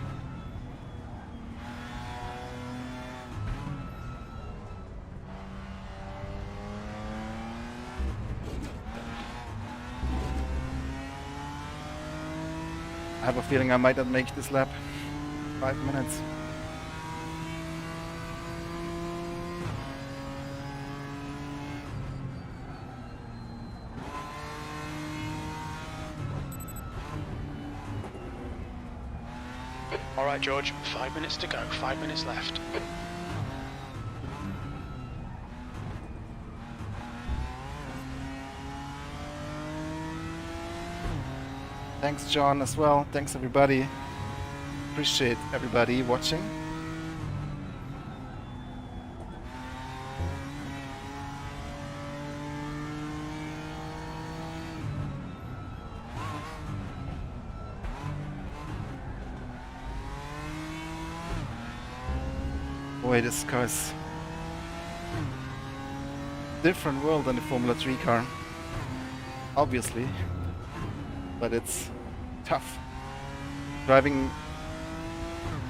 I have a feeling I might not make this lap. 5 minutes. Alright, George, 5 minutes to go, 5 minutes left. Thanks, John, as well. Thanks, everybody. Appreciate everybody watching. Boy, this car is different world than the Formula 3 car, obviously, but it's tough. Driving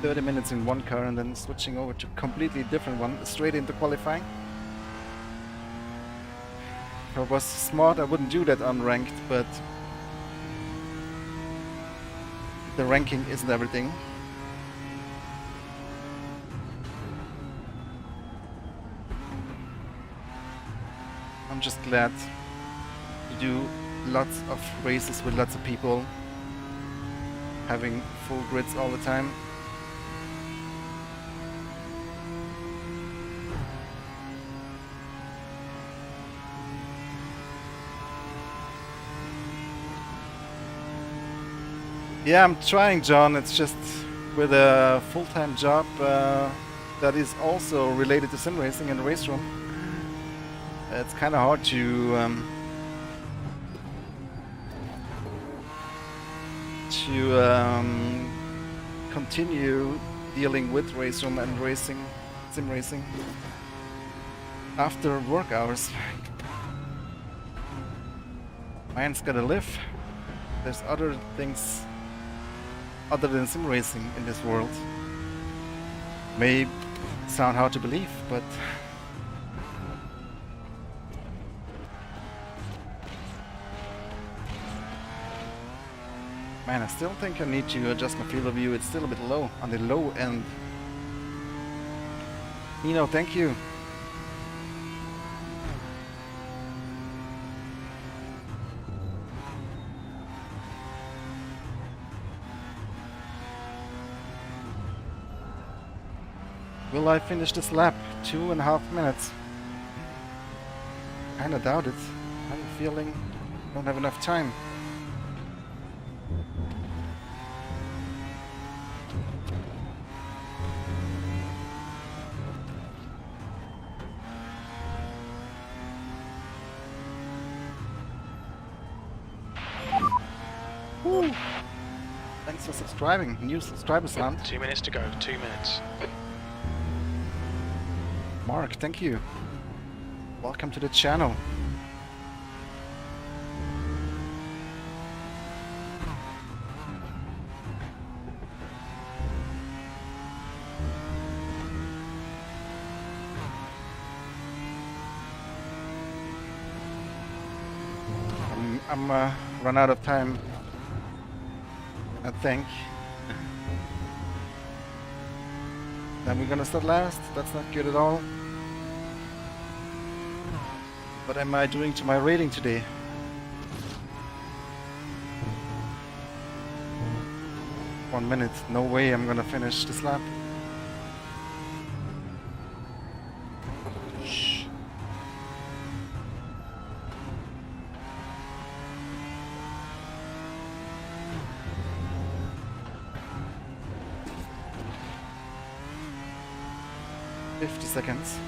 30 minutes in one car and then switching over to a completely different one, straight into qualifying. If I was smart, I wouldn't do that unranked, but the ranking isn't everything. I'm just glad to do lots of races with lots of people, having full grids all the time. Yeah, I'm trying, John. It's just with a full-time job that is also related to sim racing and RaceRoom. It's kind of hard to continue dealing with RaceRoom and sim racing after work hours. Man's gotta live. There's other things other than sim racing in this world. May sound hard to believe, but man, I still think I need to adjust my field of view. It's still a bit low, on the low end. Nino, thank you. Will I finish this lap? 2.5 minutes. Kinda doubt it. I have a feeling I don't have enough time. Woo. Thanks for subscribing. New subscribers land. 2 minutes to go. 2 minutes. Mark, thank you. Welcome to the channel. I'm run out of time, I think. Then we're gonna start last. That's not good at all. What am I doing to my rating today? One minute. No way I'm gonna finish this lap. Shh. $50 seconds.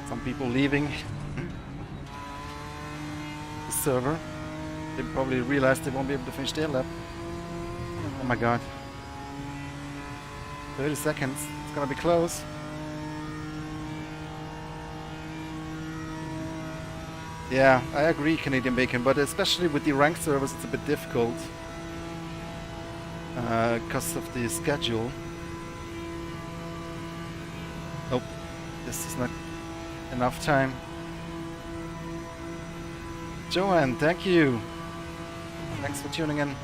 Some people leaving the server. They probably realize they won't be able to finish their lap. Oh my god. 30 seconds. It's gonna be close. Yeah, I agree, Canadian Bacon, but especially with the ranked servers it's a bit difficult because of the schedule. Nope, this is not enough time. Joanne, thank you. Thanks for tuning in.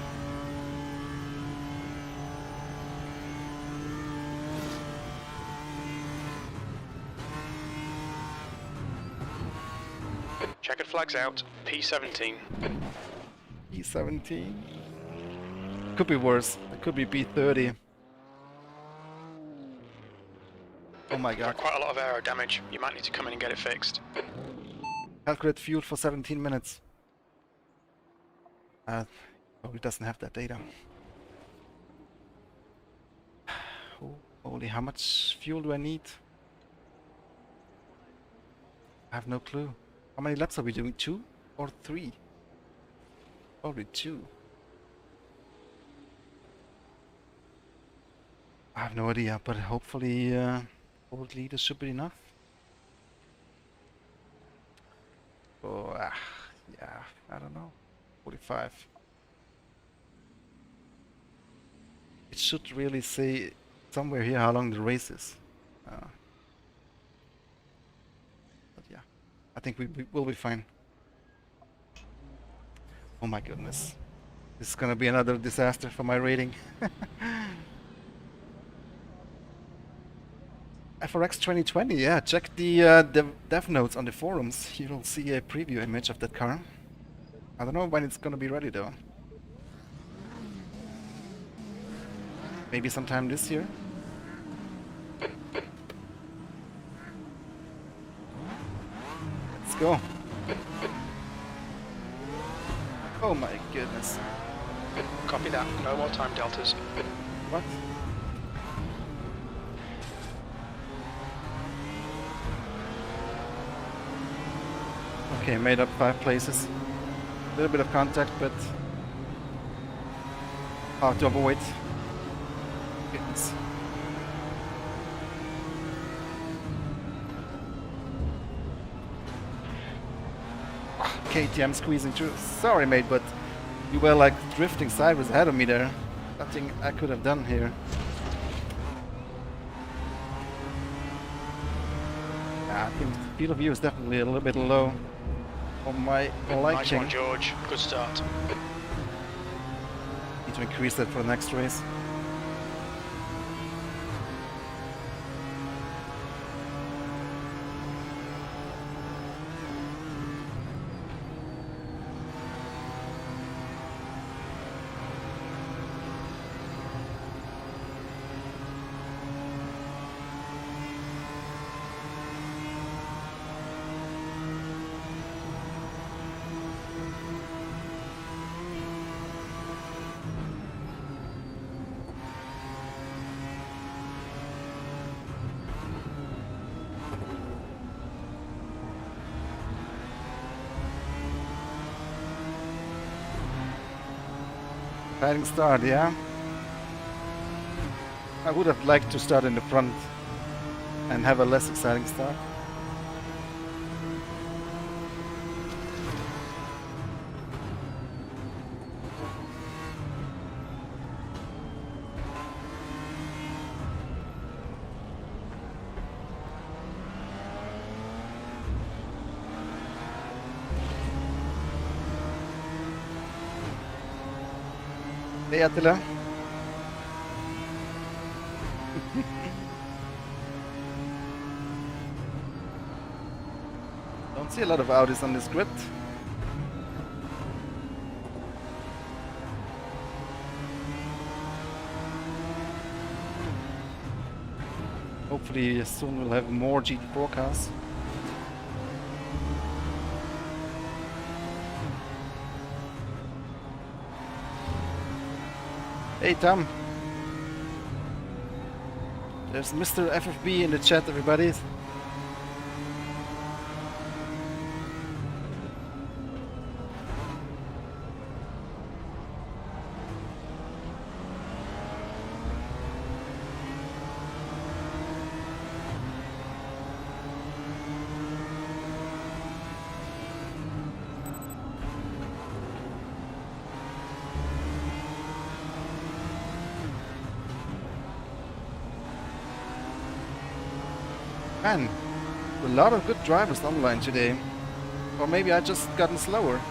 Checkered flags out. P17. P17. Could be worse. It could be P30. Oh my god. Quite a lot of aero damage. You might need to come in and get it fixed. Calculate fuel for 17 minutes. Probably doesn't have that data. Oh, holy, how much fuel do I need? I have no clue. How many laps are we doing? 2 or 3? Probably 2. I have no idea, but hopefully this should be enough. Oh, I don't know, 45. It should really say somewhere here how long the race is. But yeah, I think we will be fine. Oh my goodness. This is gonna be another disaster for my rating. FRX 2020, yeah, check the dev notes on the forums. You'll see a preview image of that car. I don't know when it's gonna be ready though. Maybe sometime this year. Let's go. Oh my goodness. Copy that. No more time deltas. What? Okay, made up 5 places. A little bit of contact, but hard to avoid. Goodness. KTM squeezing through. Sorry, mate, but you were like drifting sideways ahead of me there. Nothing I could have done here. I think the field of view is definitely a little bit low on my liking. Nice one, George. Good start. Need to increase that for the next race. Exciting start, yeah? I would have liked to start in the front and have a less exciting start. Hey Attila. Don't see a lot of Audis on this grid. Hopefully soon we'll have more GT4 cars. Hey Tom. There's Mr. FFB in the chat, everybody. Man, a lot of good drivers online today. Or maybe I just gotten slower.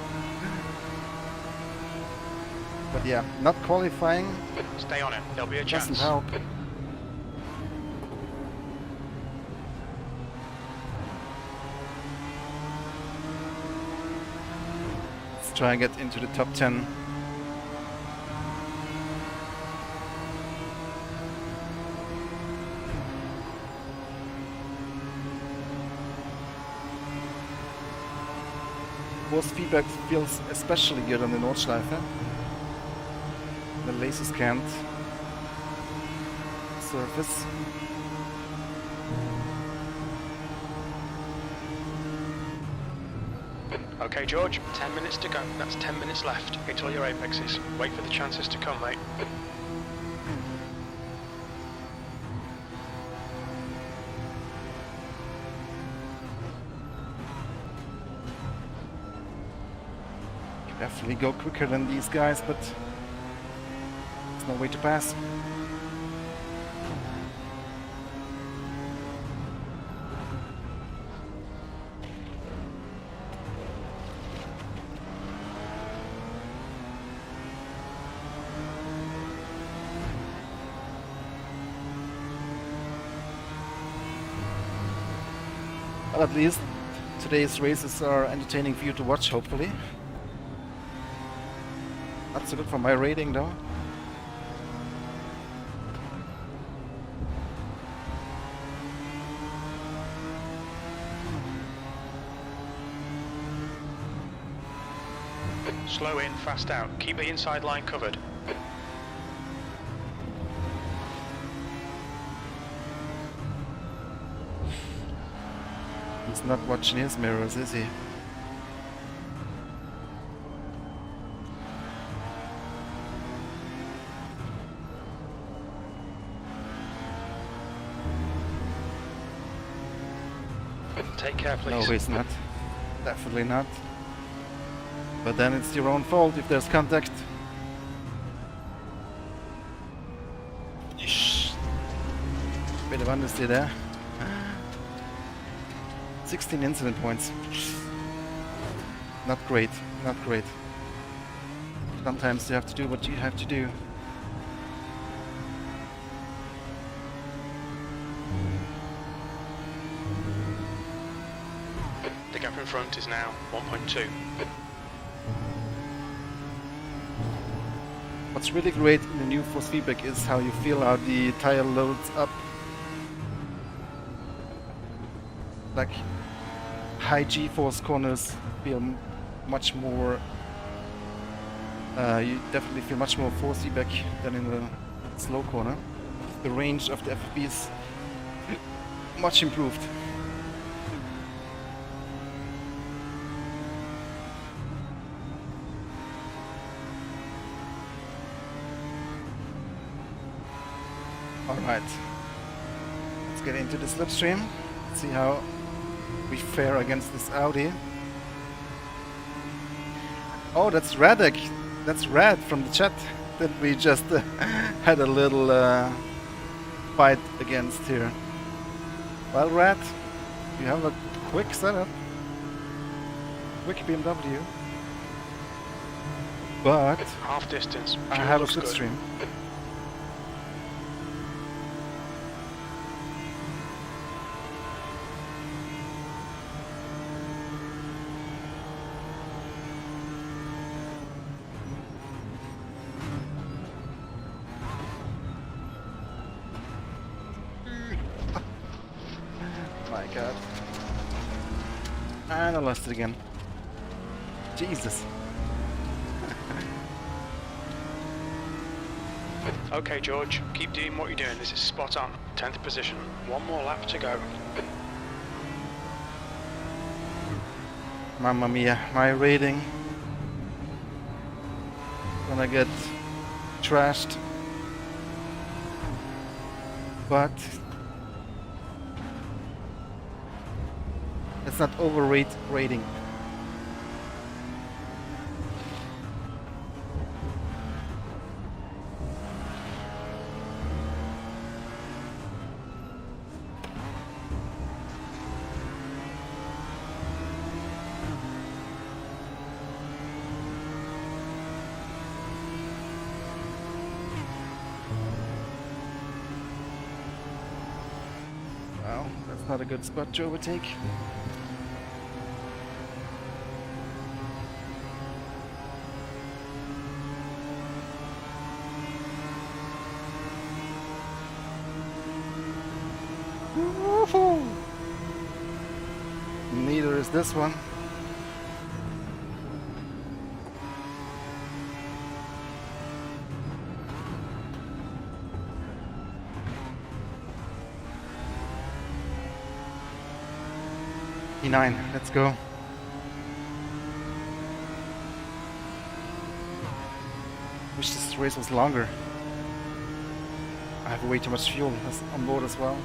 But yeah, not qualifying Stay on it. There'll be a chance. doesn't help. Let's try and get into the top 10. Force feedback feels especially good on the Nordschleife. The laser scanned surface. Okay, George, 10 minutes to go. That's 10 minutes left. Hit all your apexes. Wait for the chances to come, mate. Definitely go quicker than these guys, but there's no way to pass. Well, at least today's races are entertaining for you to watch, hopefully. Not so good for my rating, though. Slow in, fast out. Keep the inside line covered. He's not watching his mirrors, is he? Take care, please. No, he's not. Definitely not. But then it's your own fault if there's contact. Shh. Bit of understeer there. 16 incident points. Not great, not great. Sometimes you have to do what you have to do. The gap in front is now 1.2. What's really great in the new force feedback is how you feel how the tire loads up. Like high G-force corners feel much more. You definitely feel much more force feedback than in the slow corner. The range of the FFB is much improved. Alright, let's get into the slipstream, see how we fare against this Audi. Oh, that's Radek. That's Rad from the chat that we just had a little fight against here. Well, Rad, you have a quick setup. Quick BMW. But Half distance. I Fuel have a looks good. slipstream. My god. And I lost it again. Jesus. Okay, George, keep doing what you're doing. This is spot on. 10th position. One more lap to go. Mamma mia, my rating. Gonna get trashed. But let's not overrate rating. Well, that's not a good spot to overtake. Woohoo! Neither is this one. E9, let's go. Wish this race was longer. I have way too much fuel on board as well.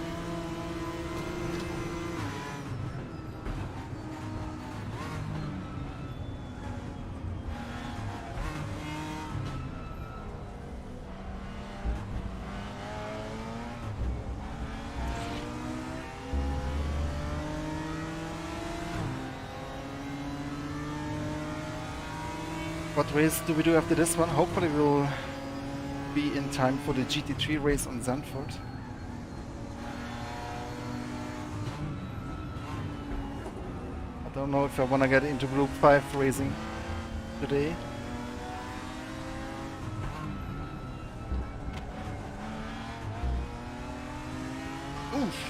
What race do we do after this one? Hopefully we'll be in time for the GT3 race on Zandvoort. I don't know if I want to get into Group 5 racing today. Oof.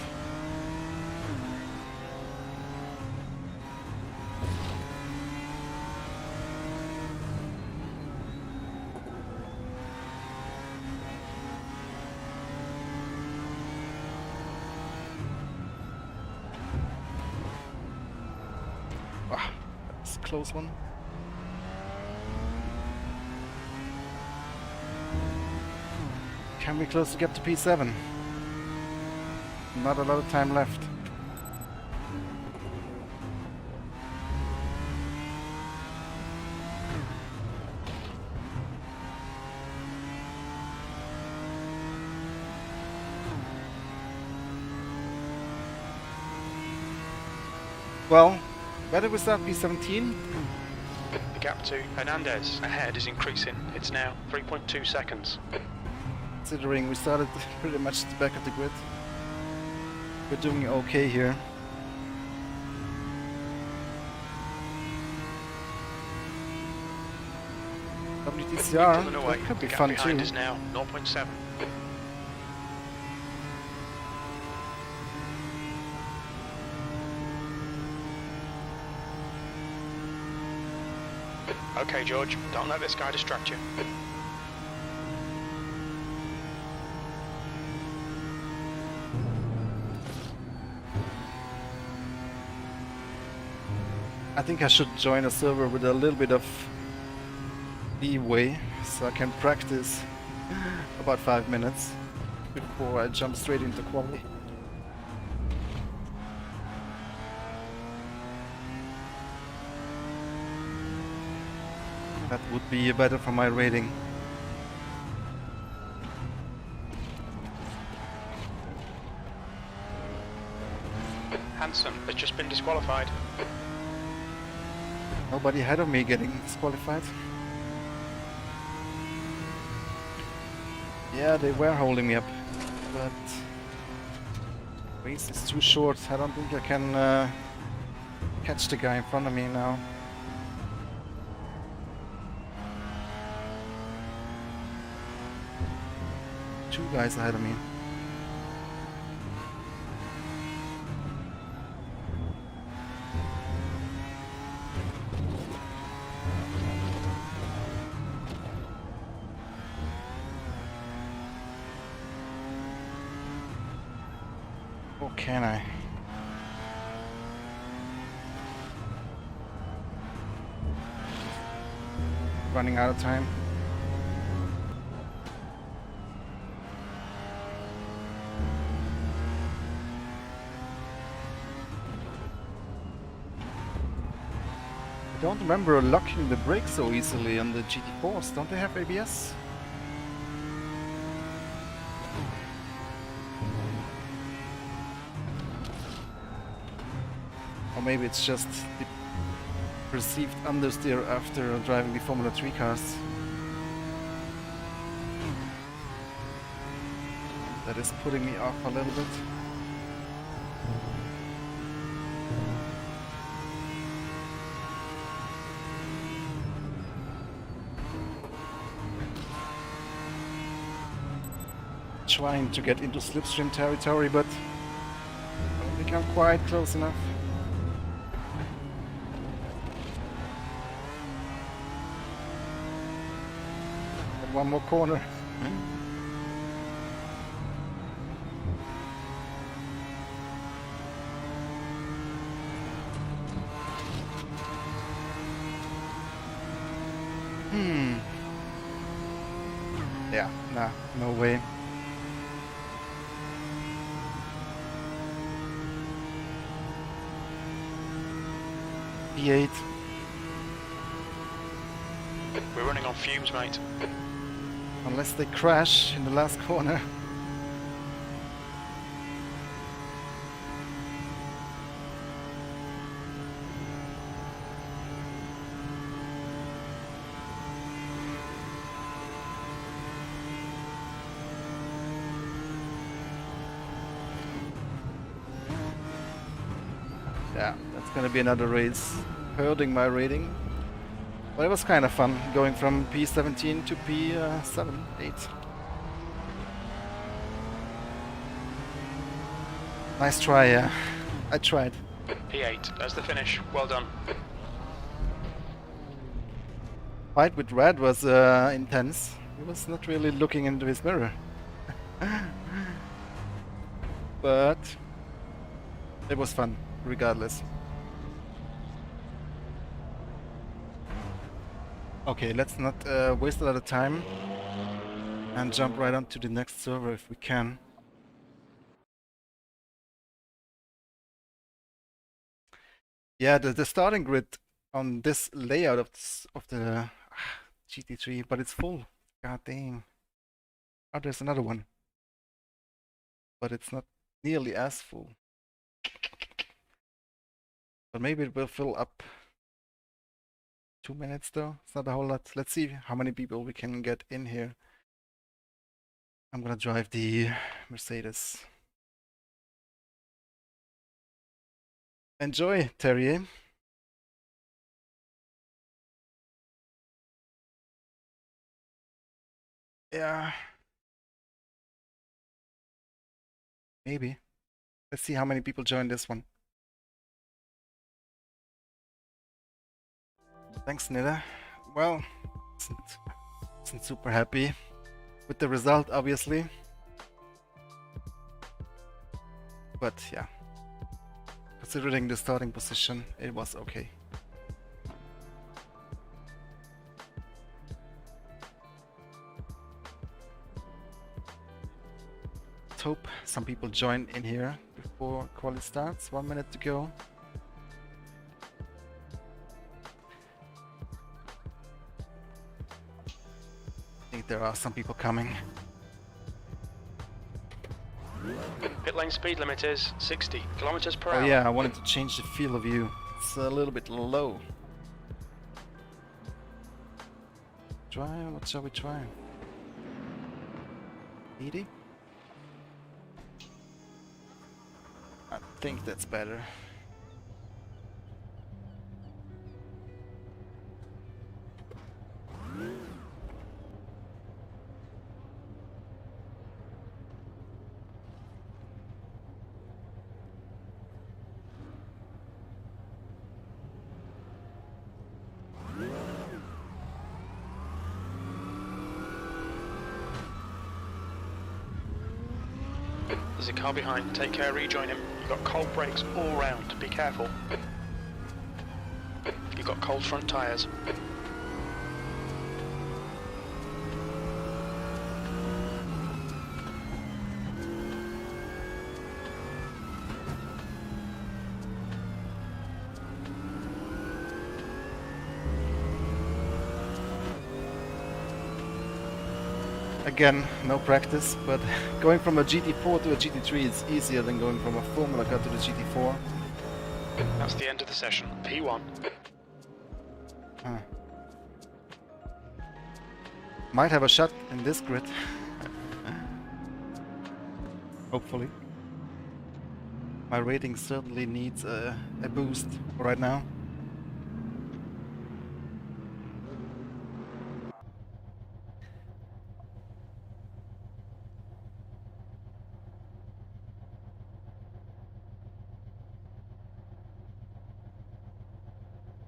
Ah, that's a close one. Can we close to get to P7? Not a lot of time left. Well, where did we start? P17? The gap to Hernandez ahead is increasing. It's now 3.2 seconds. Considering we started pretty much at the back of the grid. We're doing okay here. WTCR, that could be fun too. Behind is now 0.7. Okay, George, don't let this guy distract you. I think I should join a server with a little bit of leeway, so I can practice about 5 minutes before I jump straight into quality. That would be better for my rating. Hansen has just been disqualified. Nobody ahead of me getting disqualified. Yeah, they were holding me up, but race is too short. I don't think I can catch the guy in front of me now. Two guys ahead of me. Or can I? Running out of time. I don't remember locking the brakes so easily on the GT4s. Don't they have ABS? Or maybe it's just the perceived understeer after driving the Formula 3 cars. That is putting me off a little bit. Trying to get into slipstream territory, but I don't think I'm quite close enough. Got one more corner. Yeah, nah, no way. P8. We're running on fumes, mate. Unless they crash in the last corner. gonna be another race hurting my rating. But it was kind of fun going from P17 to P7, 8. Nice try, yeah. I tried. P8, that's the finish. Well done. Fight with Red was intense. He was not really looking into his mirror. But it was fun, regardless. Okay, let's not waste a lot of time and jump right onto the next server if we can. Yeah, the starting grid on this layout of the GT3, but it's full. God dang. Oh, there's another one. But it's not nearly as full. But maybe it will fill up. 2 minutes though, it's not a whole lot. Let's see how many people we can get in here. I'm gonna drive the Mercedes. Enjoy, Terrier. Yeah. Maybe. Let's see how many people join this one. Thanks, Nida. Well, isn't super happy with the result, obviously. But yeah, considering the starting position, it was okay. Let's hope some people join in here before quali starts. 1 minute to go. I think there are some people coming. Pit lane speed limit is 60 kilometers per hour. Oh yeah, I wanted to change the field of view. It's a little bit low. Try, what shall we try? 80? I think that's better. There's a car behind, take care, rejoin him. You've got cold brakes all round, be careful. You've got cold front tyres. Again, no practice, but going from a GT4 to a GT3 is easier than going from a Formula car to the GT4. That's the end of the session. P1. Huh. Might have a shot in this grid. Hopefully. My rating certainly needs a boost right now.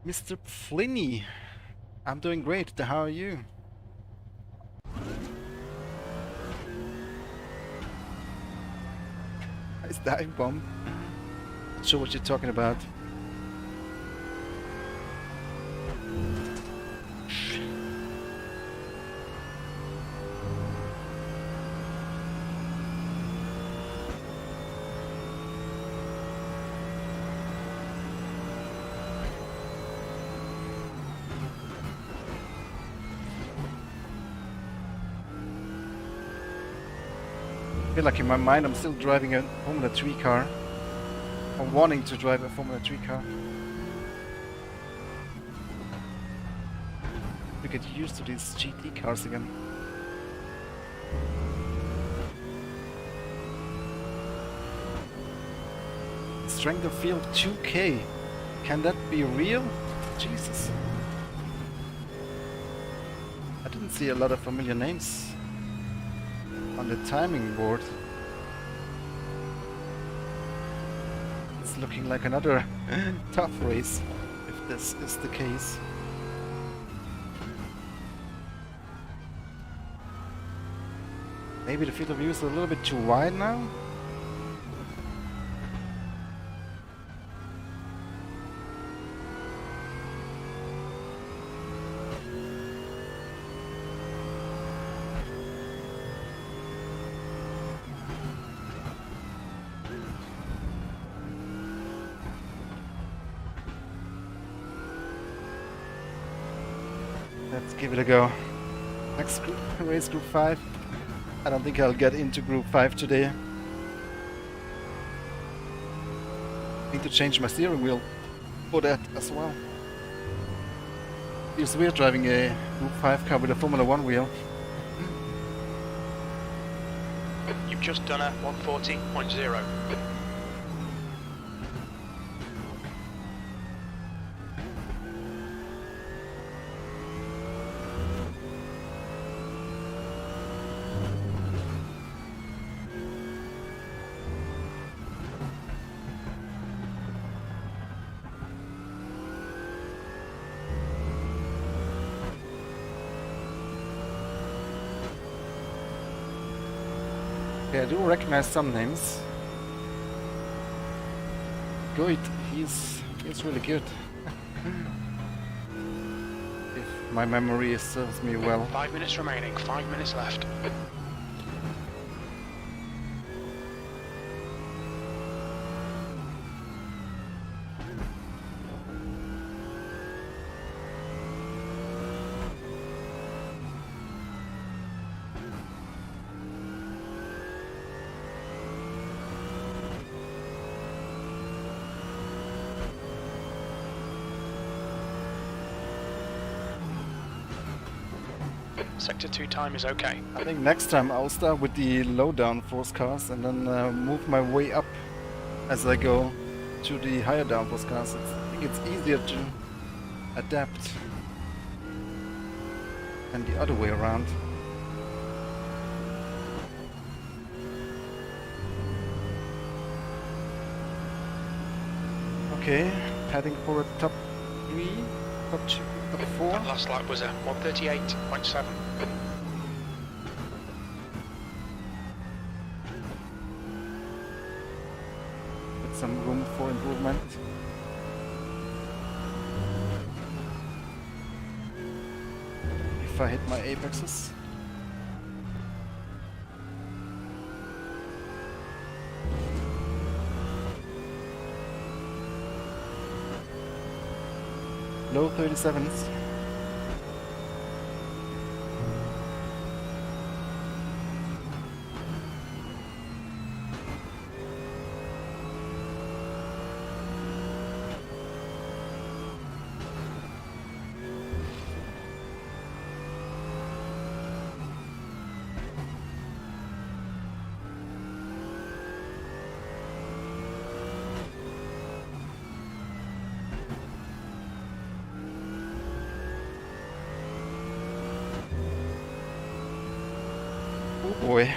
Mr. Flinny, I'm doing great. How are you? Nice dive bomb. Not sure what you're talking about. I feel like in my mind I'm still driving a Formula 3 car. Or wanting to drive a Formula 3 car. To get used to these GT cars again. Strength of field 2K. Can that be real? Jesus. I didn't see a lot of familiar names on the timing board. It's looking like another tough race, if this is the case. Maybe the field of view is a little bit too wide now? Let's give it a go. Next group, race group 5. I don't think I'll get into group 5 today. Need to change my steering wheel for that as well. It's weird driving a group 5 car with a Formula 1 wheel. You've just done a 140.0. Okay, I do recognize some names. Good, he's really good. If my memory serves me well. 5 minutes remaining, 5 minutes left. Sector 2 time is okay. I think next time I'll start with the low downforce cars and then move my way up as I go to the higher downforce cars. I think it's easier to adapt than the other way around. Okay, heading for a top 3, top 2, top 4. That last lap was a 138.7. With some room for improvement. If I hit my apexes. Low 37s. Oh boy.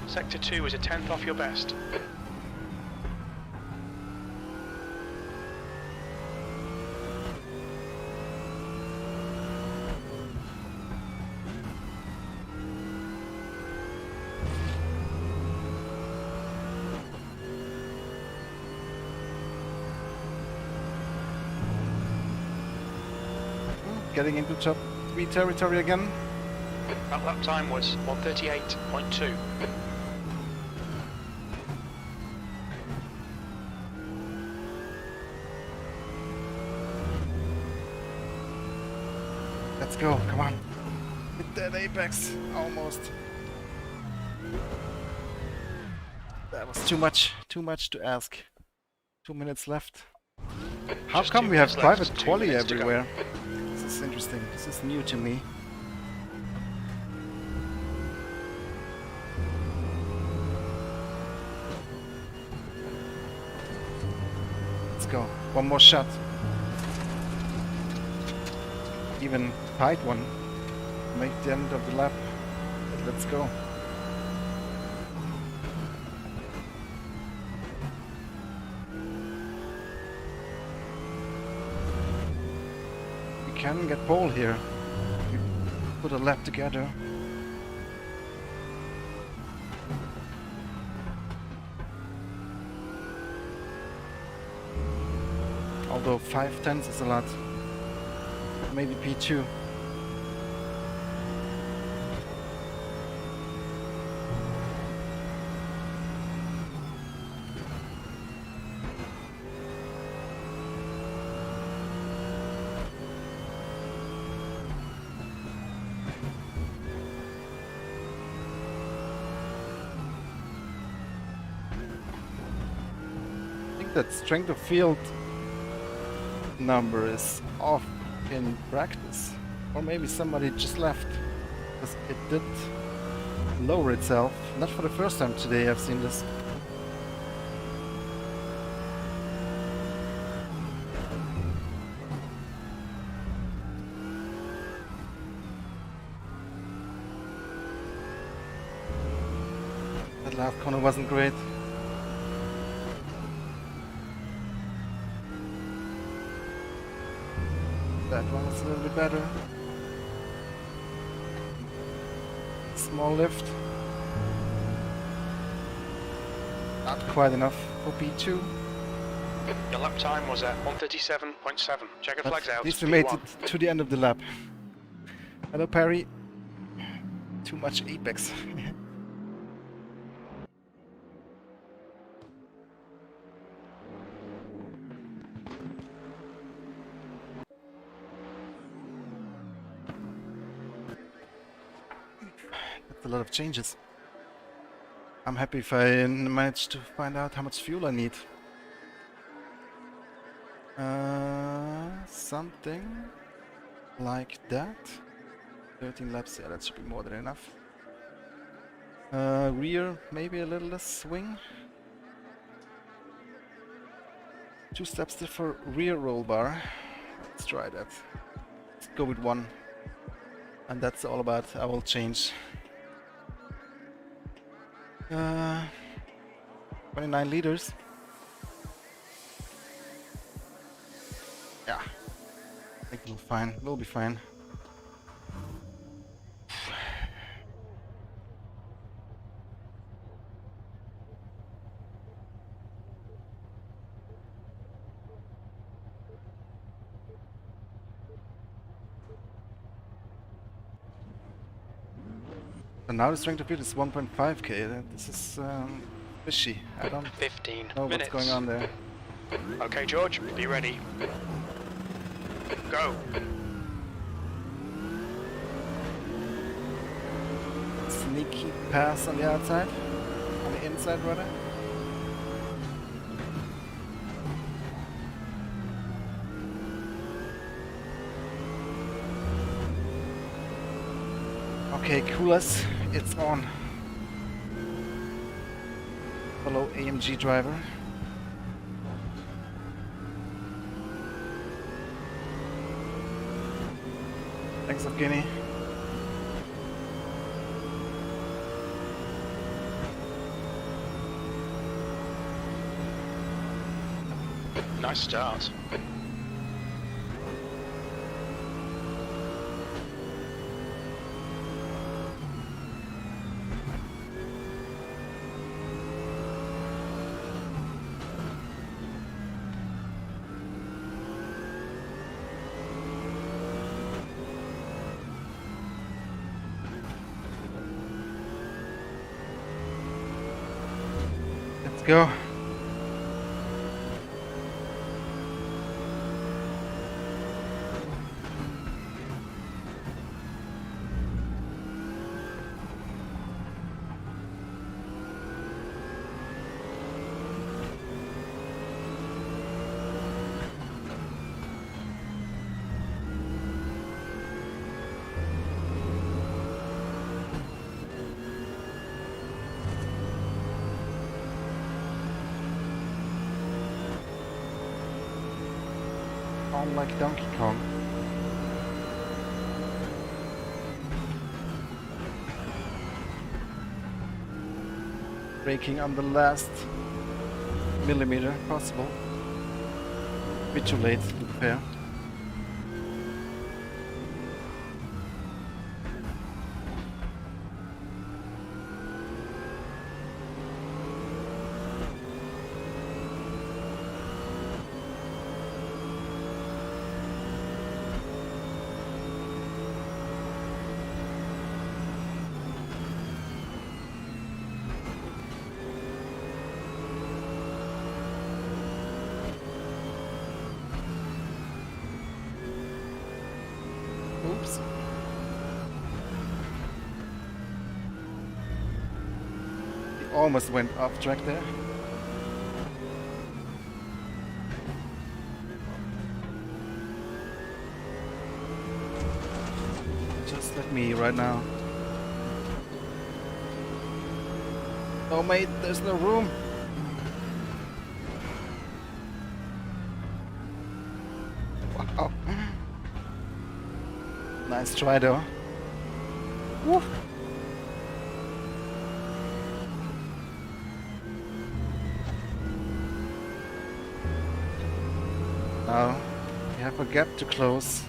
Sector 2 is a 10th off your best. Getting into top 3 territory again. That lap time was 138.2. Let's go, come on. Hit that apex, almost. That was too much to ask. 2 minutes left. How Just come 2 we have minutes left, private 2 quali minutes to go. everywhere? This is interesting, this is new to me. go. One more shot. Even tight one. Make the end of the lap. Let's go. We can get pole here. We put a lap together. Although 5/10 is a lot. Maybe P2. I think that strength of field number is off in practice, or maybe somebody just left, because it did lower itself. Not for the first time today I've seen this. That last corner wasn't great. That one was a little bit better. Small lift. Not quite enough for P2. Your lap time was at 1:37.7. Checker flags out. At least we made it to the end of the lap. Hello, Perry. Too much apex. That's a lot of changes. I'm happy if I manage to find out how much fuel I need. Something like that. 13 laps, yeah, that should be more than enough. Rear, maybe a little less swing. 2 steps still for rear roll bar. Let's try that. Let's go with 1. And that's all about, I will change. 29 liters. Yeah, I think we'll fine. We'll be fine. And now the strength of field is 1.5k. This is fishy. I don't 15 know minutes. what's going on there. Okay, George, be ready. Go. Sneaky pass on the outside. On the inside, rather. Okay, coolers, it's on. Follow AMG driver. Thanks, Evgeny. Nice start. Let's go. on like Donkey Kong. Braking on the last millimeter possible. Bit too late to prepare. Oops. He almost went off track there. Just let me right now. Oh mate, there's no room. Wow. Nice try though. Woo. Now we have a gap to close.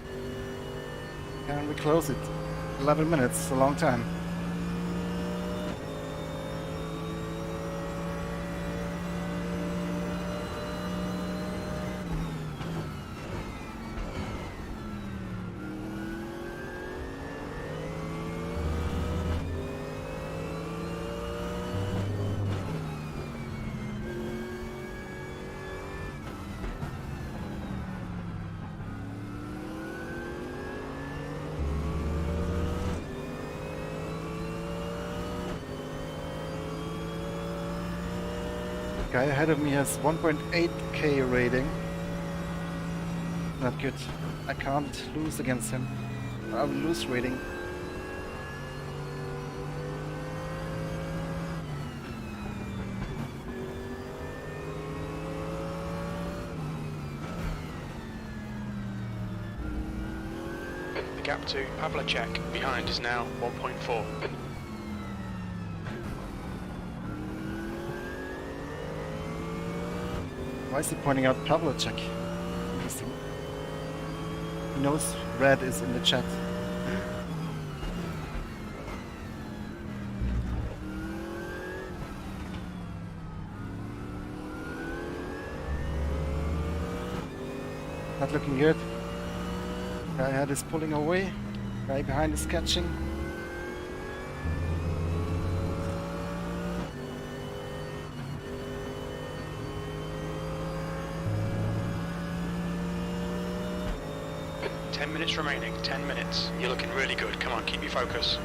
Can we close it? 11 minutes, a long time. Guy ahead of me has 1.8k rating. Not good. I can't lose against him. I'll lose rating. The gap to Pavlicek behind is now 1.4. Why is he pointing out Pavlicek? Interesting. He knows red is in the chat. Not looking good. Guy ahead is pulling away. Guy behind is catching. Minutes remaining, 10 minutes. You're looking really good. Come on, keep your focus.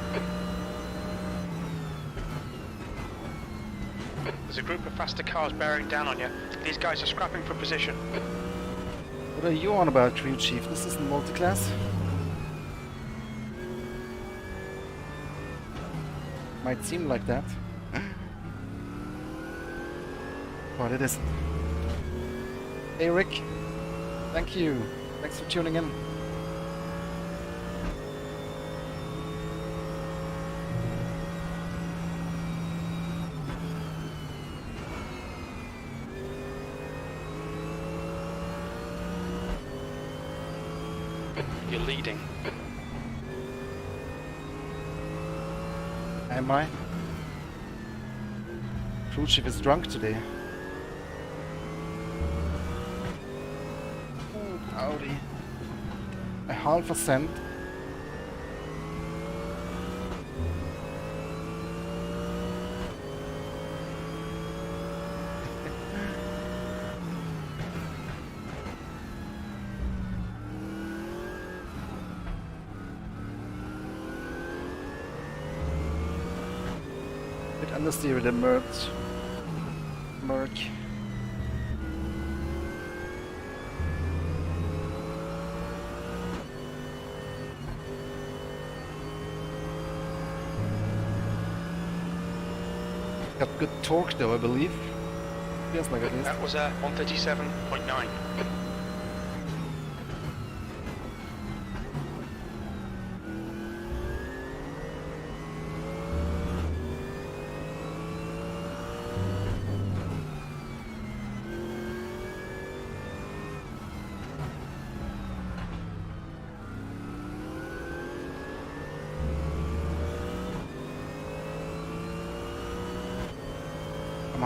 There's a group of faster cars bearing down on you. These guys are scrapping for position. What are you on about, Crew Chief? This isn't multi-class. Might seem like that. But it isn't. Hey Rick, thank you. Thanks for tuning in. You're leading. Am I? Crew Chief is drunk today. Oh, Audi. A half a cent. Understeer with the Merc. Got good torque though, I believe. Feels like it is. That was 137.9.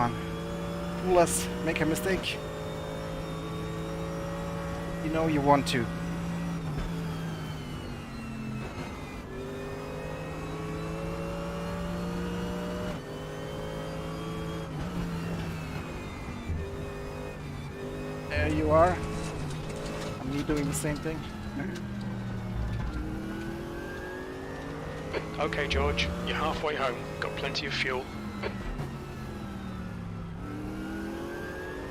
on. Fool us. Make a mistake. You know you want to. There you are. And me doing the same thing. Okay, George, you're halfway home. Got plenty of fuel.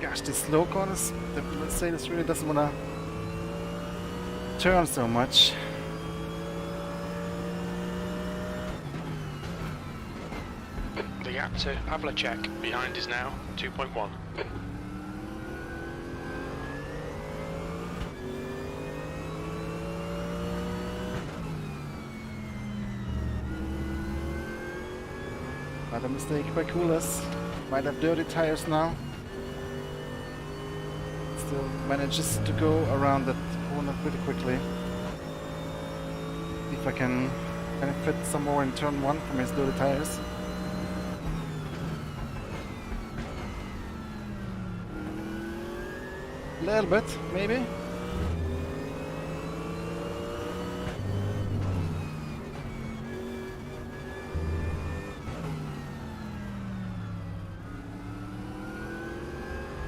Gosh, these slow corners, let's say this really doesn't want to turn so much. The gap to Pavlicek behind is now 2.1. Not a mistake by Coolers. Might have dirty tires now. Still manages to go around that corner pretty quickly. See if I can benefit some more in turn 1 from his dirty tires. A little bit, maybe.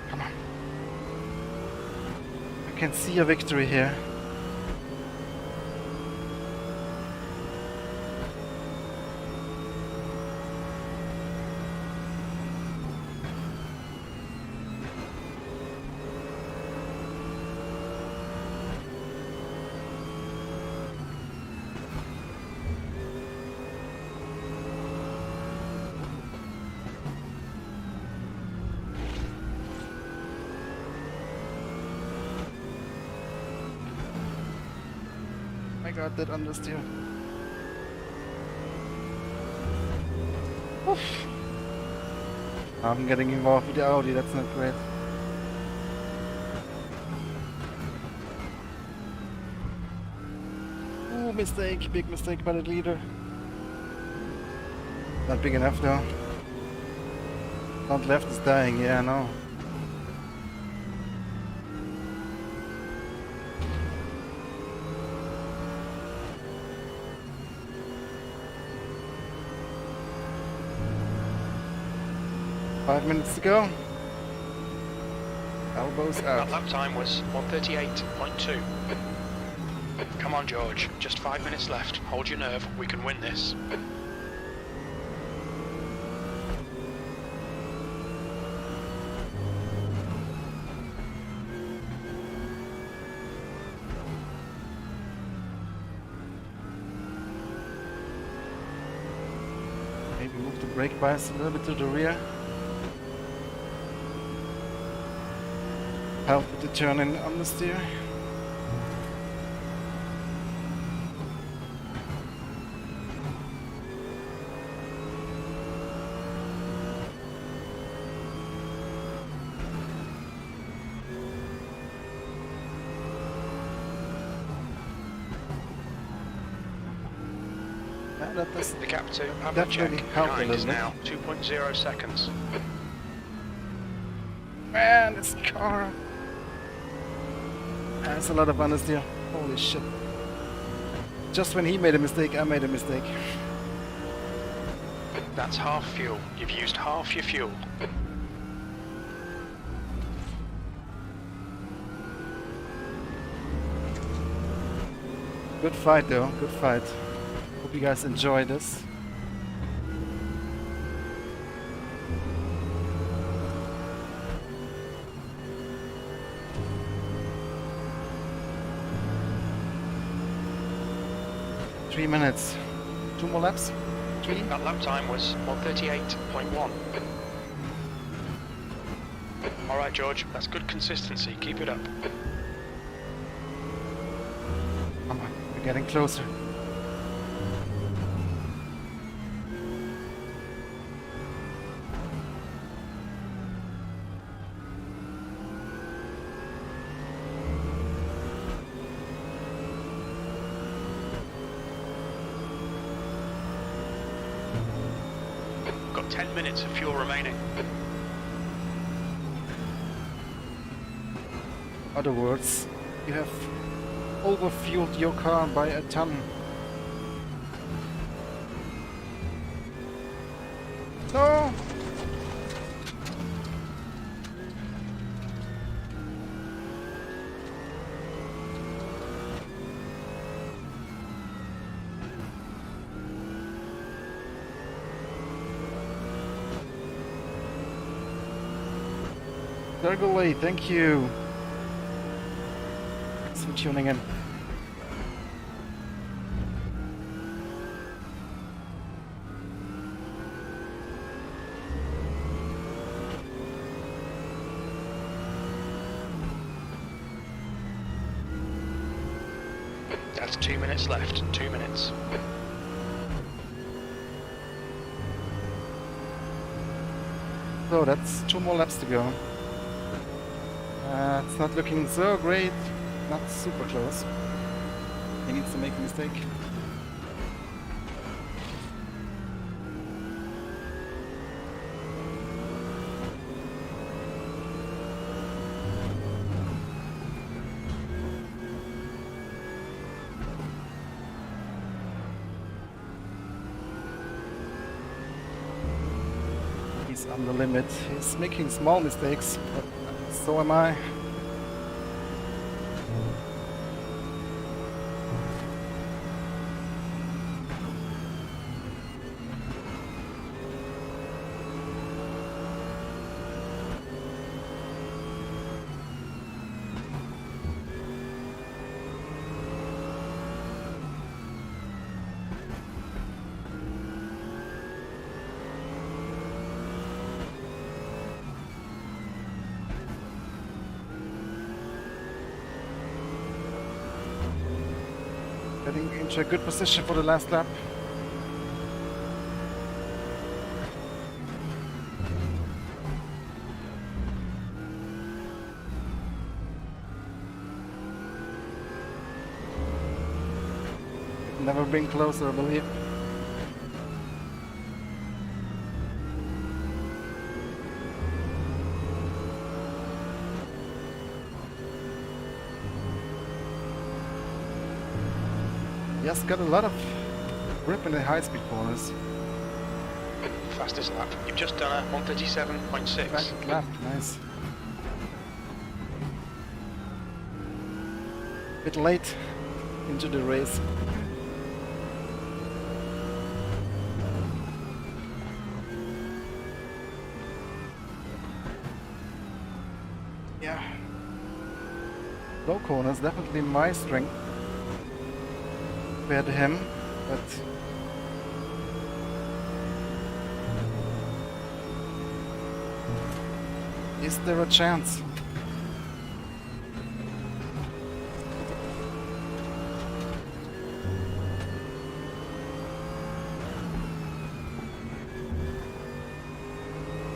Come on. I can see a victory here. I got that understeer. Oof. I'm getting involved with the Audi, that's not great. Oh, mistake, big mistake by the leader. Not big enough though. Front left is dying, yeah, I know. Five minutes to go. Elbows out. That lap time was 1:38.2. Come on, George. Just 5 minutes left. Hold your nerve. We can win this. Maybe move the brake bias a little bit to the rear. Help with the turn-in on the steer. That does The gap to definitely Pavlicek help a behind is little bit. now 2.0 seconds. Man, this car. That's a lot of understeer. Holy shit. Just when he made a mistake, I made a mistake. That's half fuel. You've used half your fuel. Good fight though, good fight. Hope you guys enjoy this. Three minutes. 2 more laps? 3? That lap time was 1:38.1. All right, George. That's good consistency. Keep it up. Come on, we're getting closer. Got 10 minutes of fuel remaining. other words, you have overfueled your car by a ton. No! Sergolay, thank you. Thanks for tuning in. That's 2 minutes left. 2 minutes. So that's 2 more laps to go. It's not looking so great, not super close. He needs to make a mistake. He's on the limit. He's making small mistakes, but so am I. Getting into a good position for the last lap. Never been closer, I believe. Yes, got a lot of grip in the high-speed corners. Fastest lap. You've just done a 1:37.6. Fast lap, nice. Bit late into the race. Yeah. Low corners, definitely my strength. Compared to him, but is there a chance?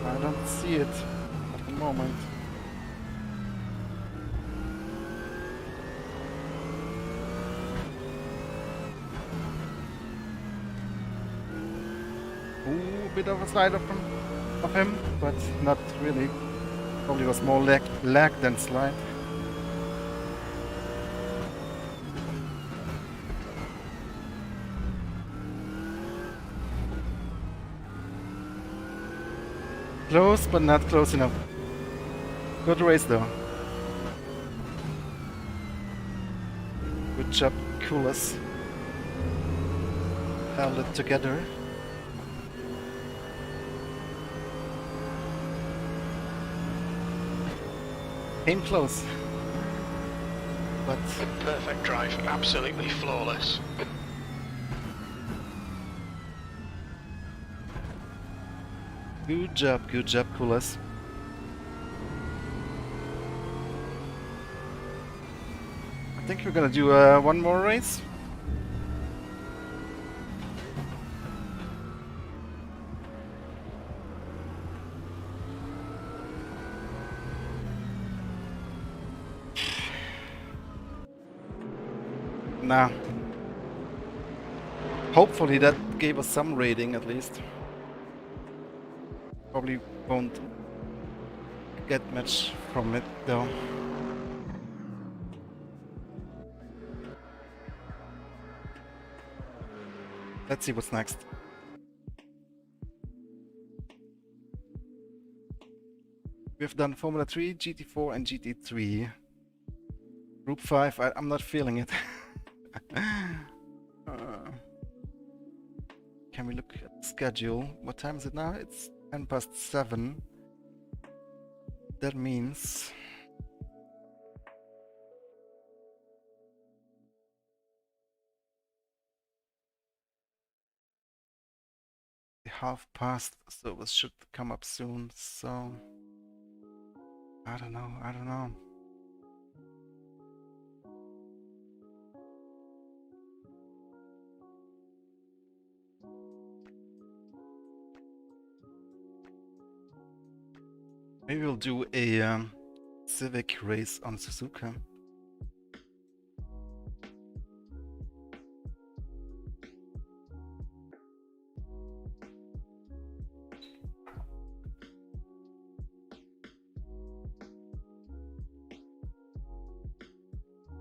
I don't see it at the moment. Bit of a slide of him, but not really. Probably was more lag than slide. Close, but not close enough. Good race though. Good job, Coolers. Held it together. Came close, but Perfect drive, absolutely flawless. good job, Coolers. I think we're gonna do one more race. Nah. Hopefully that gave us some rating at least. Probably won't get much from it though. Let's see what's next. We've done Formula 3, GT4 and GT3. Group 5, I'm not feeling it. Can we look at the schedule? What time is it now? It's 7:10. That means... half past, so it should come up soon, so... I don't know. Maybe we'll do a civic race on Suzuka.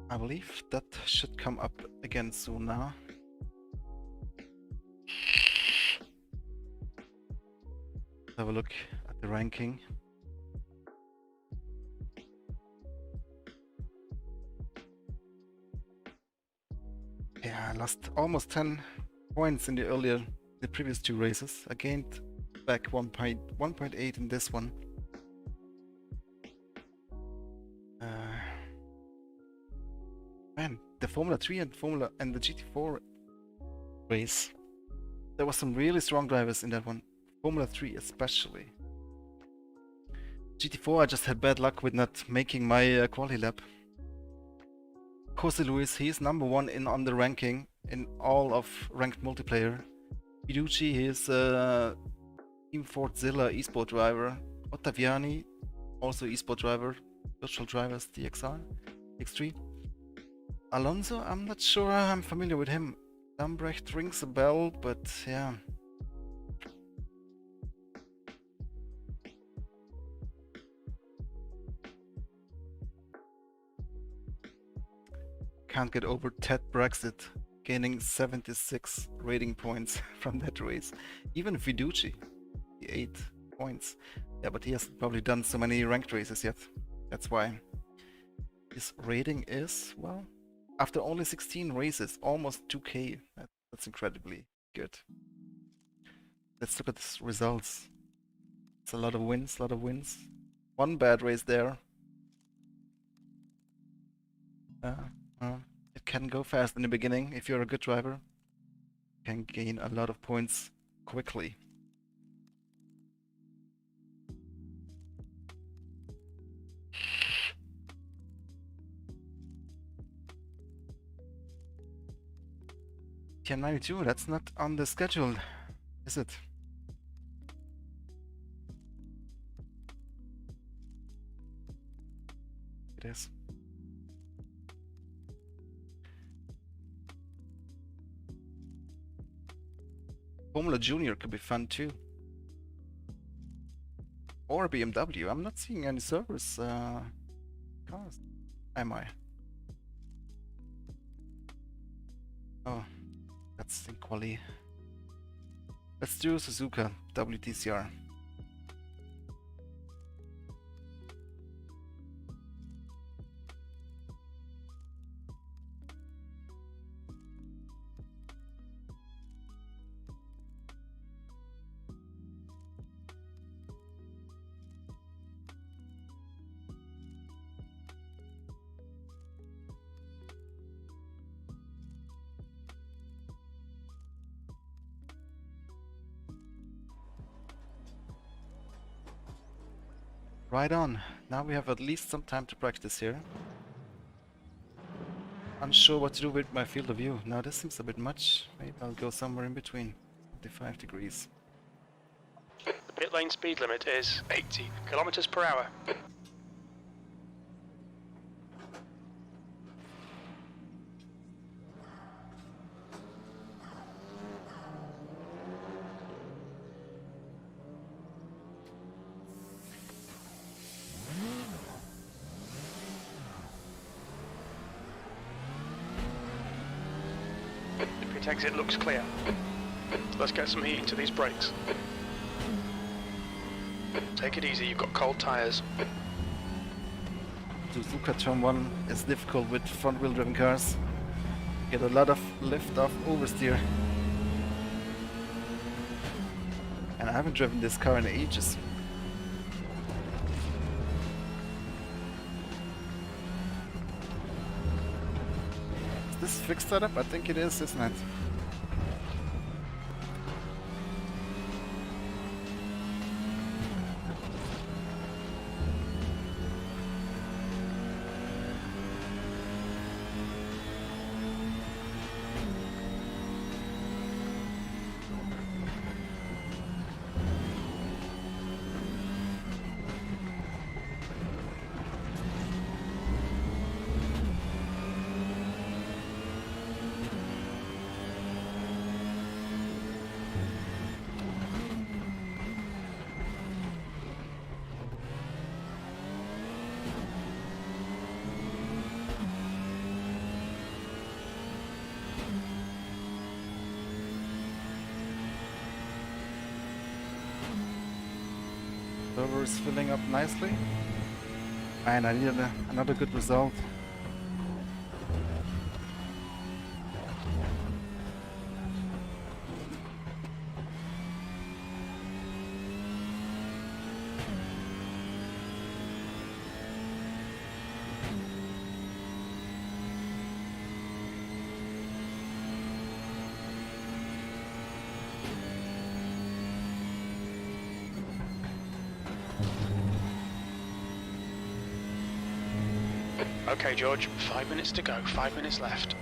I believe that should come up again soon now. Have a look at the ranking. Yeah, I lost almost 10 points in the previous two races. I gained back 1.8 in this one. Man, the Formula 3 and the GT4 race, there was some really strong drivers in that one. Formula 3 especially. GT4, I just had bad luck with not making my quali lap. Jose Luis, he's number 1 on the ranking in all of ranked multiplayer. Fiduci, he's Team Fortzilla esport driver. Ottaviani, also esport driver. Virtual drivers DXR, X3. Alonso, I'm not sure I'm familiar with him. Lambrecht rings a bell, but yeah. Can't get over Ted Brexit gaining 76 rating points from that race. Even Fiduci, 8 points. Yeah, but he hasn't probably done so many ranked races yet. That's why his rating is, well, after only 16 races, almost 2k. That's incredibly good. Let's look at the results. It's a lot of wins, One bad race there. It can go fast in the beginning if you're a good driver. You can gain a lot of points quickly. TN92, that's not on the schedule, is it? It is. Formula Junior could be fun too. Or BMW. I'm not seeing any service cars. Am I? Oh, that's in quali. Let's do Suzuka WTCR. Right on. Now we have at least some time to practice here. Unsure what to do with my field of view. Now this seems a bit much. Maybe I'll go somewhere in between. 55 degrees. The pit lane speed limit is 80 kilometers per hour. Exit looks clear. Let's get some heat into these brakes. Take it easy, you've got cold tyres. Suzuka Turn 1 is difficult with front-wheel driven cars. Get a lot of lift off oversteer. And I haven't driven this car in ages. Is this fixed setup? I think it is, isn't it? Server is filling up nicely. And I needed another good result. Okay, George, 5 minutes to go, 5 minutes left.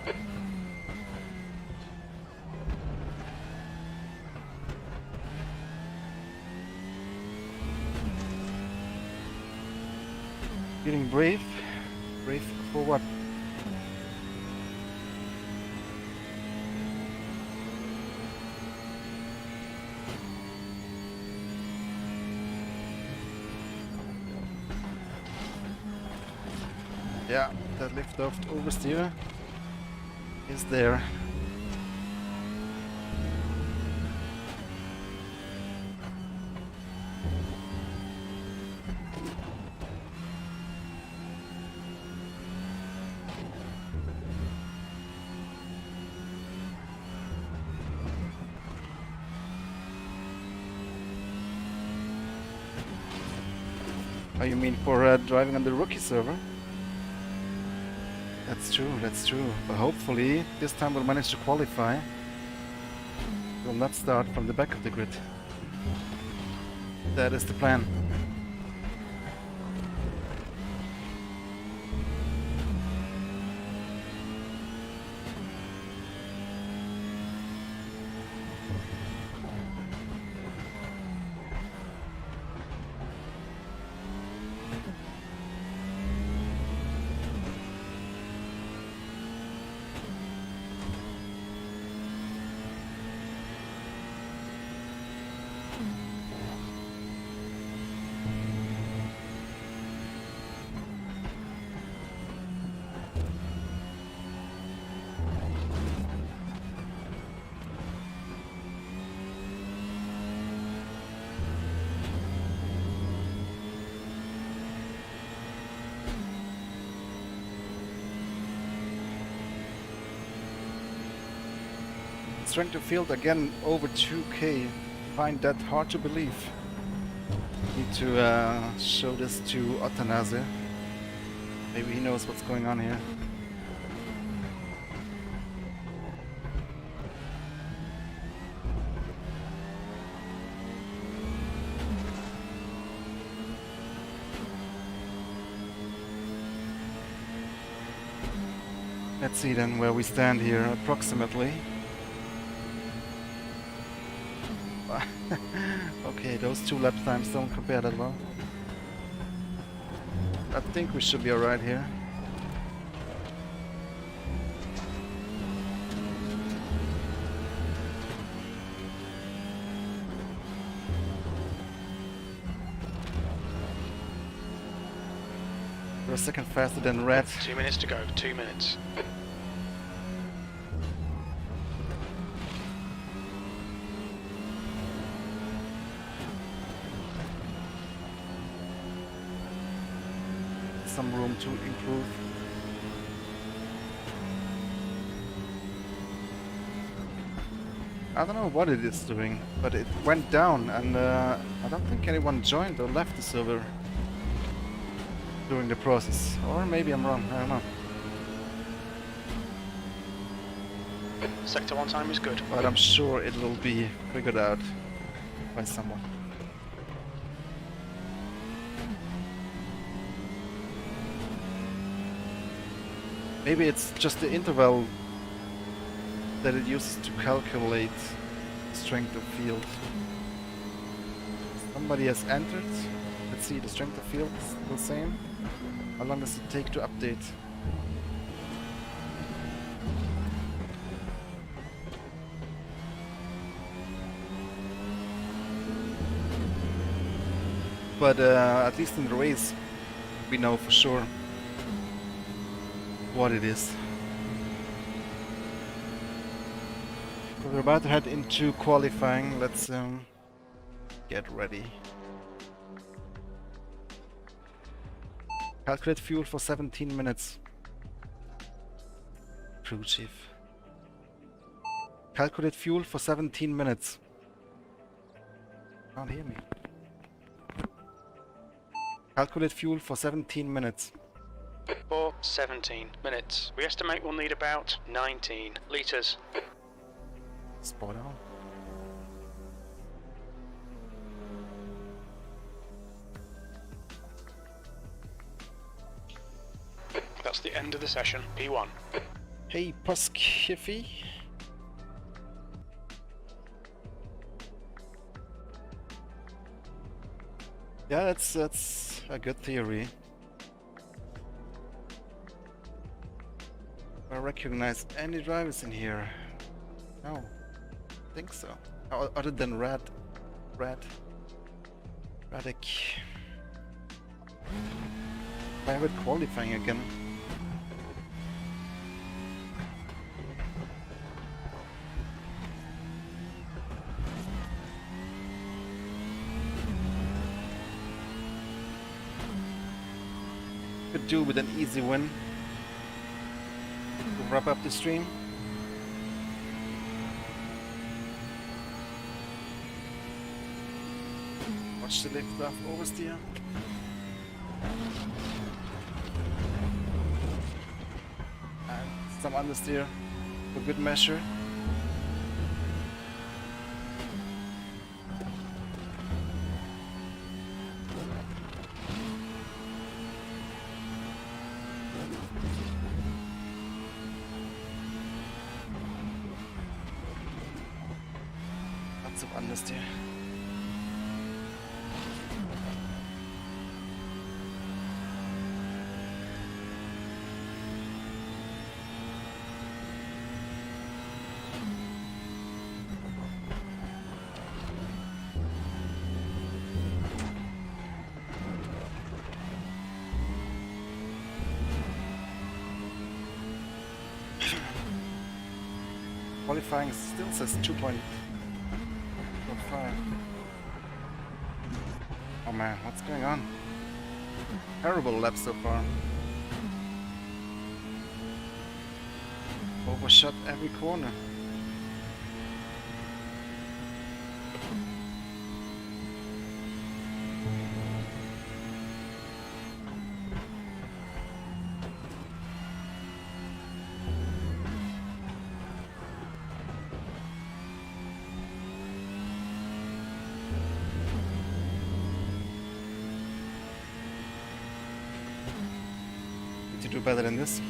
Feeling brave? Brave for what? Yeah, that lift off oversteer is there. Oh, you mean for driving on the rookie server? That's true, that's true. But hopefully this time we'll manage to qualify. We'll not start from the back of the grid. That is the plan. Strength to field again over 2k. Find that hard to believe. Need to show this to Ortner. Maybe he knows what's going on here. Let's see then where we stand here approximately. Okay, those 2 lap times don't compare that well. I think we should be alright here. We're a second faster than Red. 2 minutes to go, 2 minutes. some room to improve. I don't know what it is doing, but it went down, and I don't think anyone joined or left the server during the process. Or maybe I'm wrong, I don't know. Sector 1 time is good. But I'm sure it will be figured out by someone. Maybe it's just the interval that it uses to calculate strength of field. Somebody has entered. Let's see, the strength of field is the same. How long does it take to update? But at least in the race, we know for sure what it is. So we're about to head into qualifying. Let's get ready. Calculate fuel for 17 minutes. Crew chief. Calculate fuel for 17 minutes. Can't hear me. Calculate fuel for 17 minutes. For 17 minutes. We estimate we'll need about 19 litres. Spot on. That's the end of the session. P1. Hey, Puskiffy. Yeah, that's a good theory. I recognize any drivers in here. No, I think so. Other than Radek. Private qualifying again. Could do with an easy win to wrap up the stream. Watch the lift off oversteer. And some understeer for good measure. Lots of understeer. Qualifying still says 2.5. Oh man, what's going on? Terrible lap so far. Overshot every corner. To do better than this.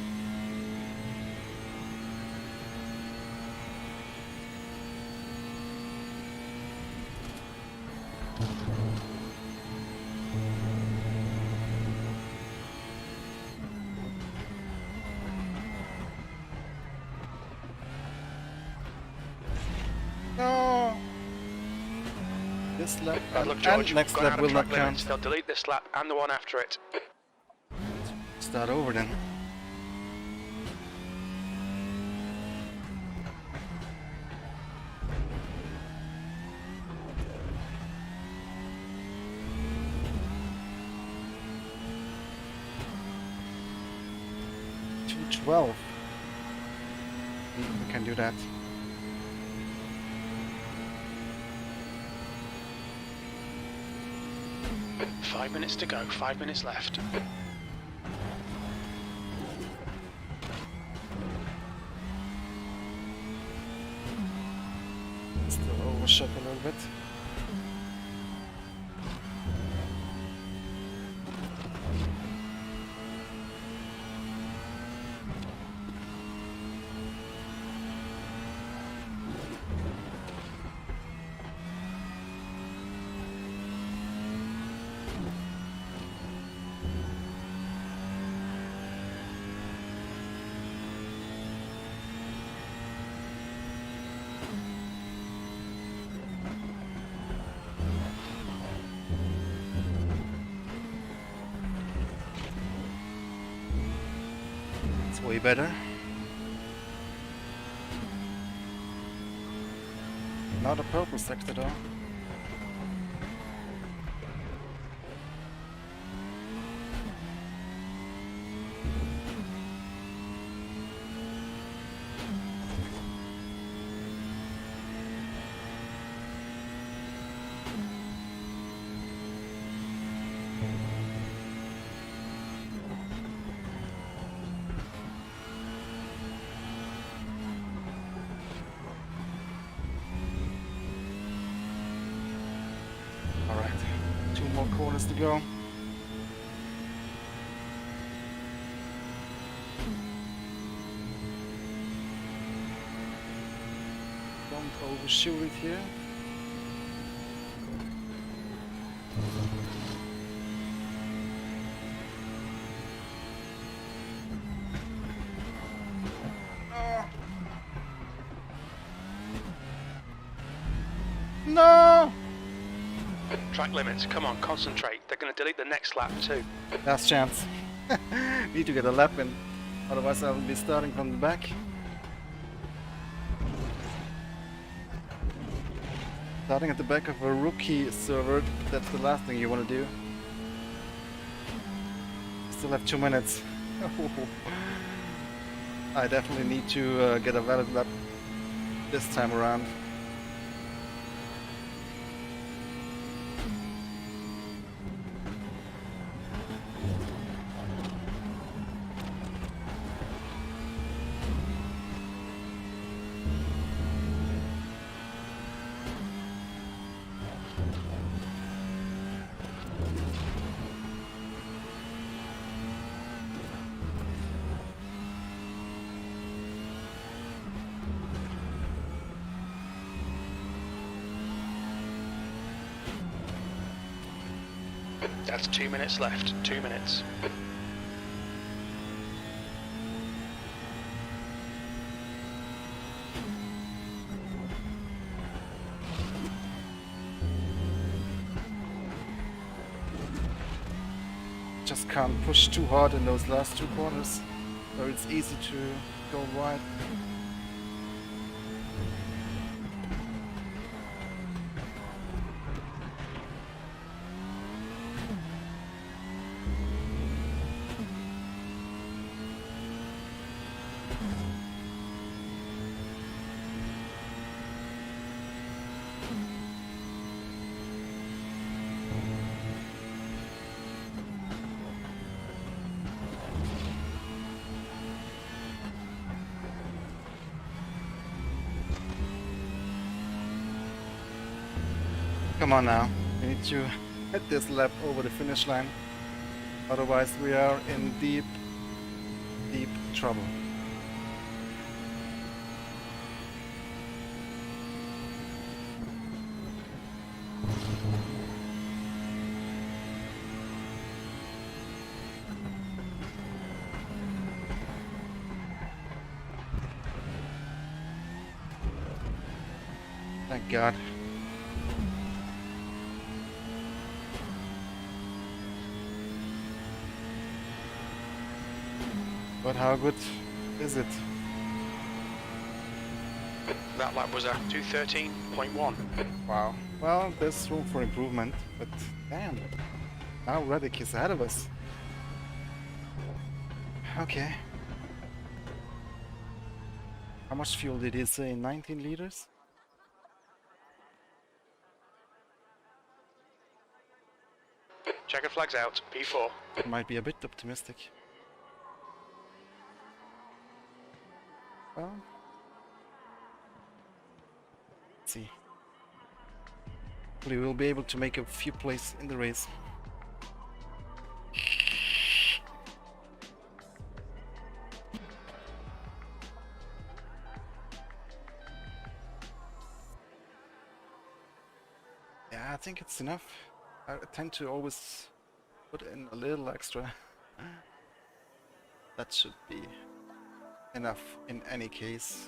No. This lap Look, George, and next gone lap out of will track not limits. count. They'll delete this lap and the one after it. Start over then. 12. We can do that. Five minutes to go, 5 minutes left. Still overshot a little bit. Way better. Not a purple sector though. More corners to go. Don't overshoot it here. No! Track limits, come on, concentrate. They're going to delete the next lap too. Last chance. Need to get a lap in, otherwise I will be starting from the back. Starting at the back of a rookie server, that's the last thing you want to do. Still have 2 minutes. I definitely need to get a valid lap this time around. That's 2 minutes left, 2 minutes. Just can't push too hard in those last 2 corners, where it's easy to go wide. Come on now, we need to hit this lap over the finish line, otherwise we are in deep trouble. Thank God. But how good is it? That lap was a 2:13.1. Wow. Well, there's room for improvement, but damn. Now Reddick is ahead of us. Okay. How much fuel did he say? 19 liters? Checker flags out, P4. It might be a bit optimistic. Well, let's see. Hopefully we'll be able to make a few plays in the race. Yeah, I think it's enough. I tend to always put in a little extra. That should be enough in any case.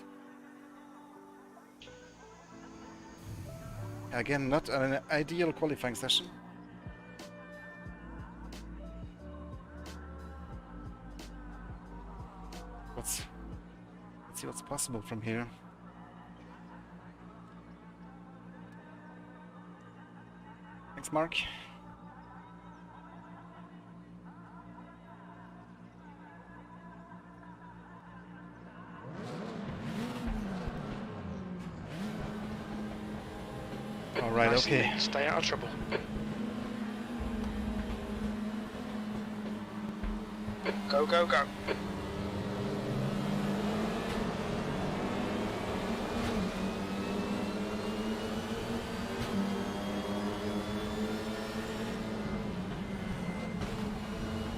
Again, not an ideal qualifying session. Let's see what's possible from here. Thanks, Mark. All right, Nice okay. lead. Stay out of trouble. Go, go, go.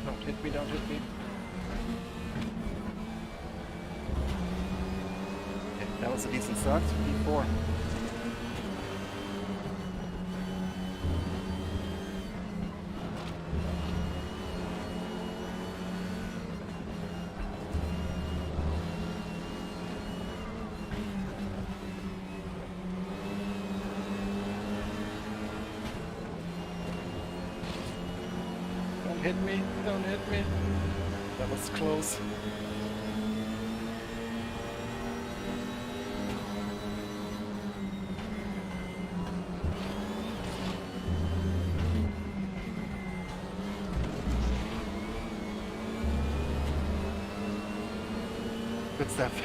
Don't hit me, don't hit me. Okay, that was a decent start. P4. Don't hit me, don't hit me. That was close. Good stuff.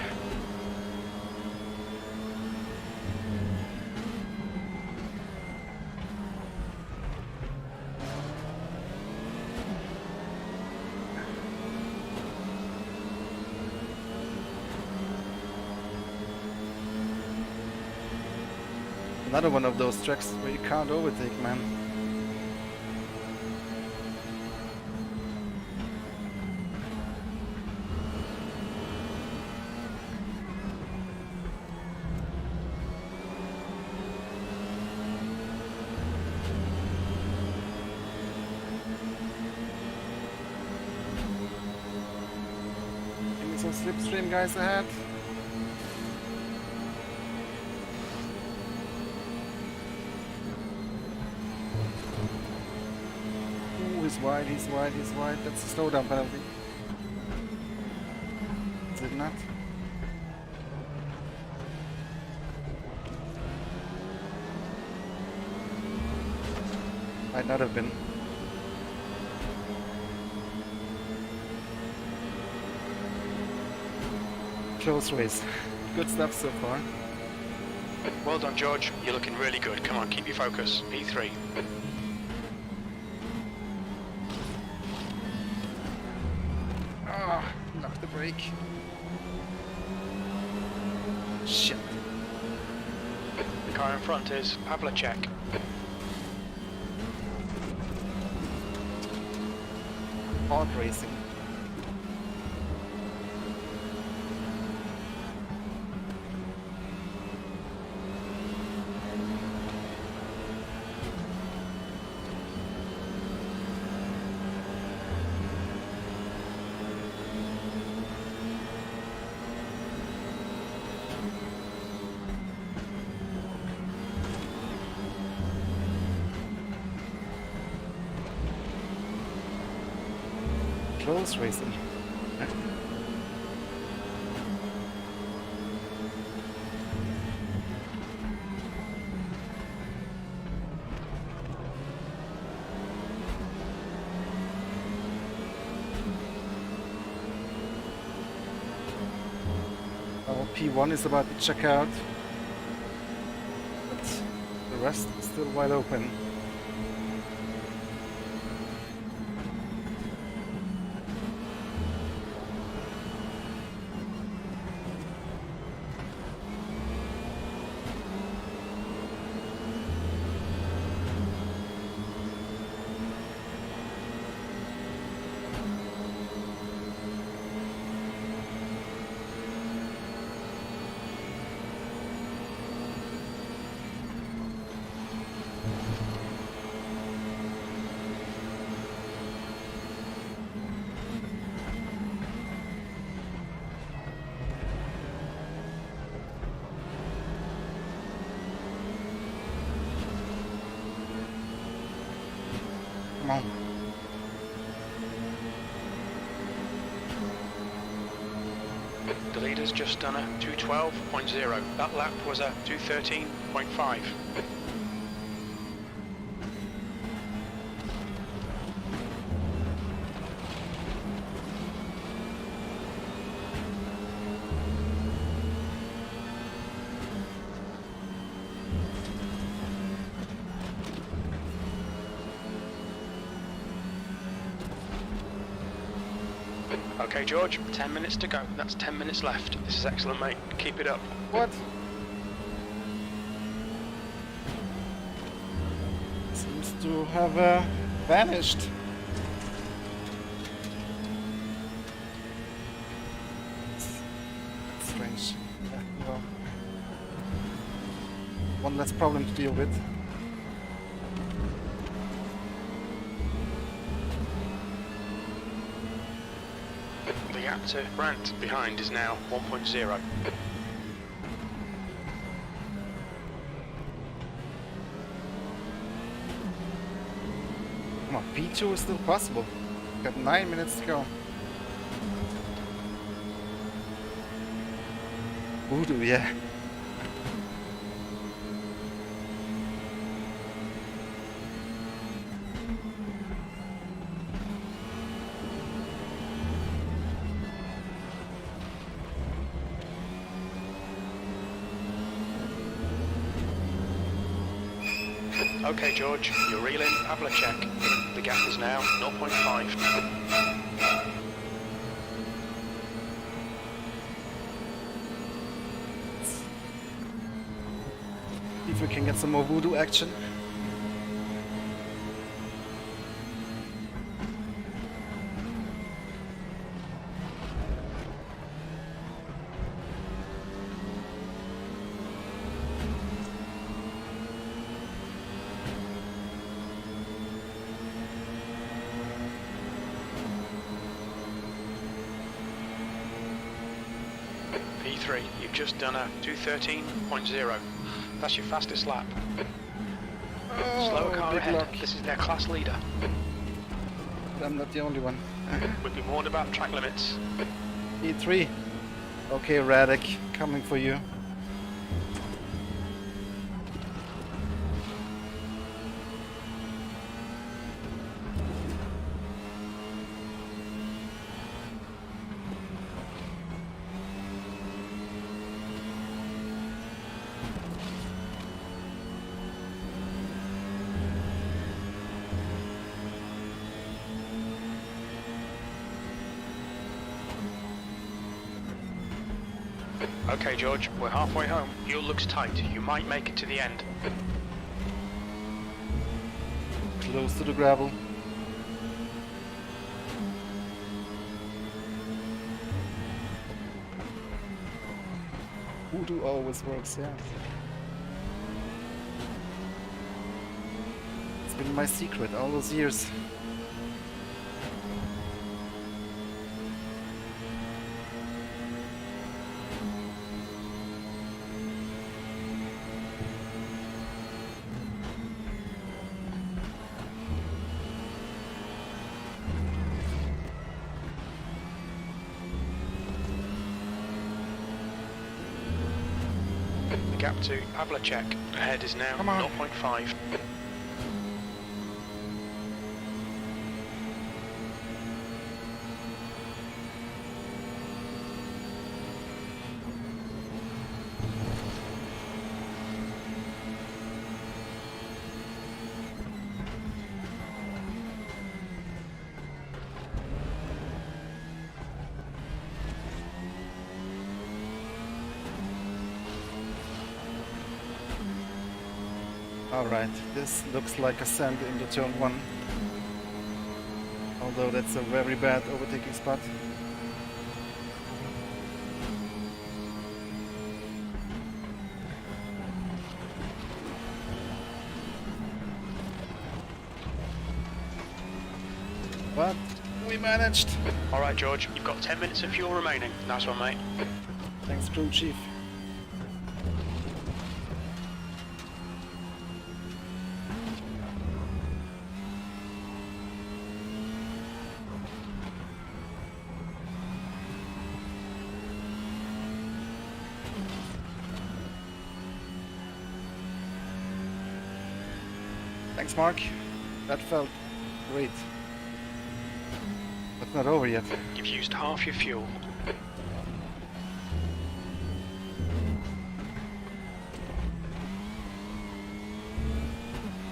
Another one of those tracks where you can't overtake, man. Give me some slipstream guys ahead. He's wide, he's wide, he's wide. That's a slowdown penalty. Is it not? Might not have been. Close race. Good stuff so far. Well done, George. You're looking really good. Come on, keep your focus. P3. Ah, knocked the brake. Shit. The car in front is Pavlicek. Hard racing. Close racing. Our P1 is about to check out, but the rest is still wide open. Come on. The leader's just done a 212.0. That lap was a 213.5. Okay, George, 10 minutes to go. That's 10 minutes left. This is excellent, mate. Keep it up. What? Seems to have vanished. That's strange. Yeah, well, one less problem to deal with. The gap to Brandt behind is now 1.0. Come on, P2 is still possible. Got 9 minutes to go. Voodoo, yeah. Okay, George, you're reeling. Havlicek. The gap is now 0.5. See if we can get some more voodoo action. P3, you've just done a 213.0. That's your fastest lap. Slower car big ahead. luck. This is their class leader. I'm not the only one. We've been warned about track limits. E3. Okay, Radek, coming for you. Okay, George, we're halfway home. Fuel looks tight. You might make it to the end. Close to the gravel. Voodoo always works, yeah. It's been my secret all those years. The gap to Havlicek ahead is now Come on. 0.5. Alright, this looks like ascent into turn 1. Although that's a very bad overtaking spot. But we managed. All right, George, you've got 10 minutes of fuel remaining. Nice one, mate. Thanks, crew chief. Thanks, Mark. That felt great. But not over yet. You've used half your fuel.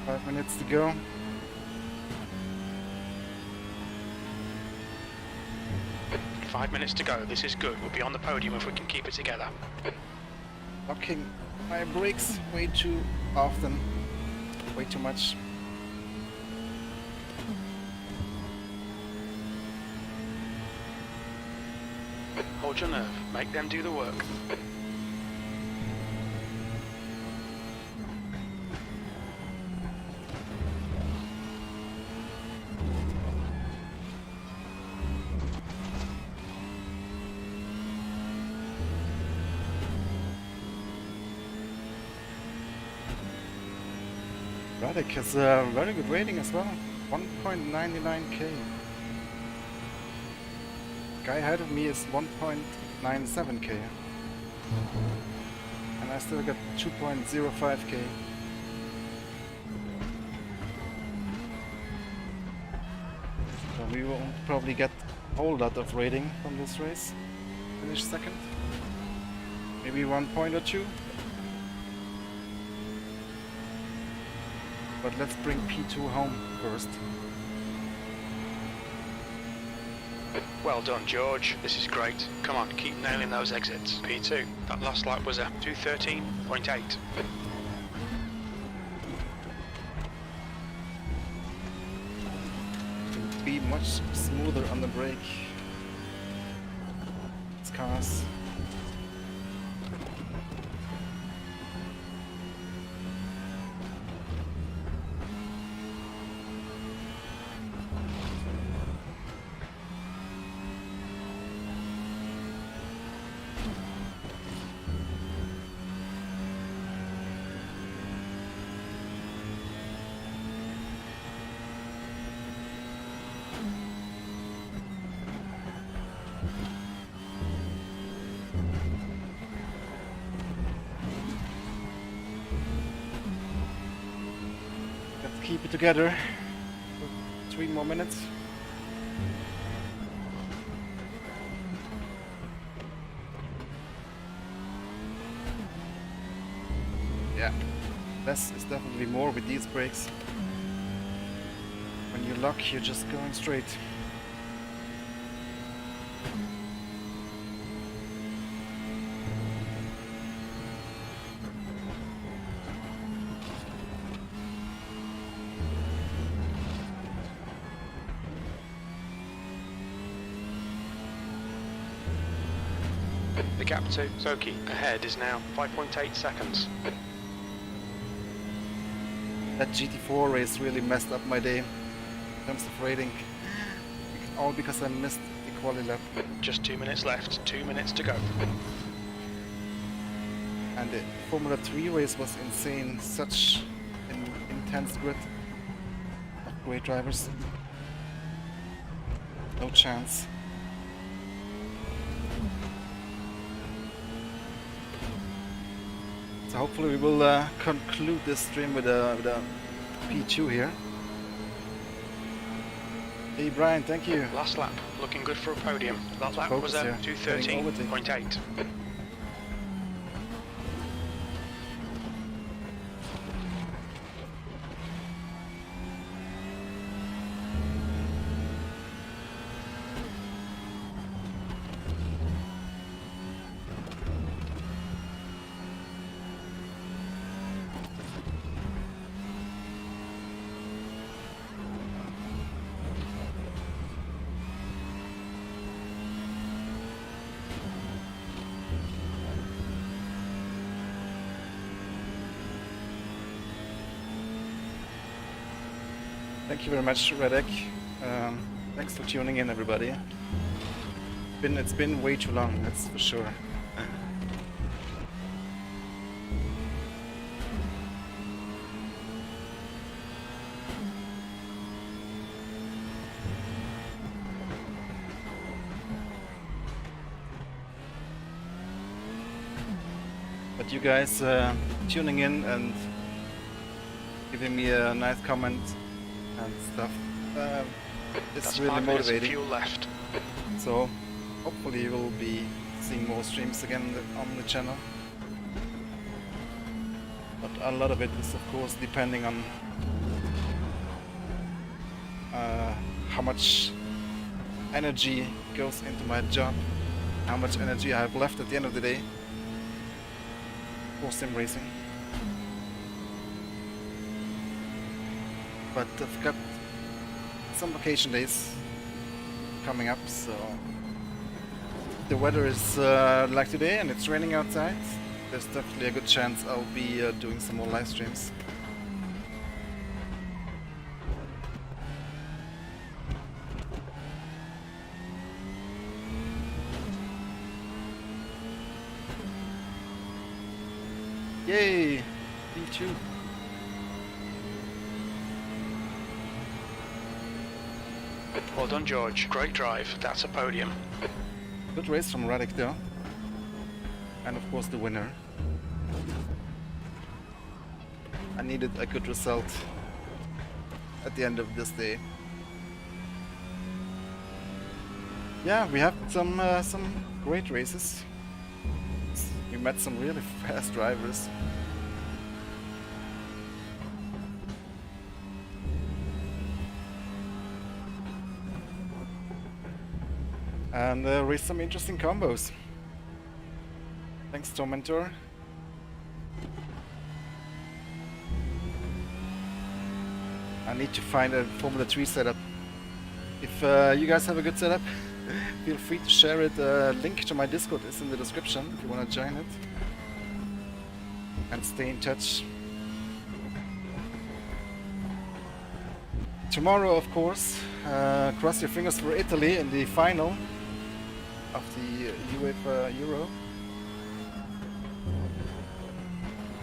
Five minutes to go. Five minutes to go. This is good. We'll be on the podium if we can keep it together. Locking my brakes way too often. Way too much. Hold your nerve. Make them do the work. Radek has a very good rating as well. 1.99k. Guy ahead of me is 1.97k. And I still got 2.05k. So we will probably get a whole lot of rating from this race. Finish second. Maybe 1 point or 2. But let's bring P2 home first. Well done, George. This is great. Come on, keep nailing those exits. P2. That last lap was a 2:13.8. Be much smoother on the brake. It's cars. Keep it together for 3 more minutes. Yeah, less is definitely more with these brakes. When you lock, you're just going straight. The gap to Soki ahead is now 5.8 seconds. That GT4 race really messed up my day in terms of rating. All because I missed the quali lap. Just 2 minutes left, 2 minutes to go. And the Formula 3 race was insane. Such an intense grid of great drivers. No chance. So hopefully we will conclude this stream with a P2 here. Hey Brian, thank you. Last lap, looking good for a podium. That lap Focus was a here. 2:13.8. Thank you very much, Redek. Thanks for tuning in, everybody. It's been way too long, that's for sure. But you guys tuning in and giving me a nice comment and stuff, it's That's really 5 minutes of motivating. fuel left. So hopefully you will be seeing more streams again on the channel. But a lot of it is of course depending on how much energy goes into my job, how much energy I have left at the end of the day for sim racing. But I've got some vacation days coming up, so the weather is like today and it's raining outside. There's definitely a good chance I'll be doing some more live streams. Yay! D2. Well done, George. Great drive. That's a podium. Good race from Radek though. And of course the winner. I needed a good result at the end of this day. Yeah, we have some great races. We met some really fast drivers. And raced some interesting combos. Thanks, Tormentor. I need to find a Formula 3 setup. If you guys have a good setup, feel free to share it. Link to my Discord is in the description if you want to join it. And stay in touch. Tomorrow, of course, cross your fingers for Italy in the final of the UEFA Euro.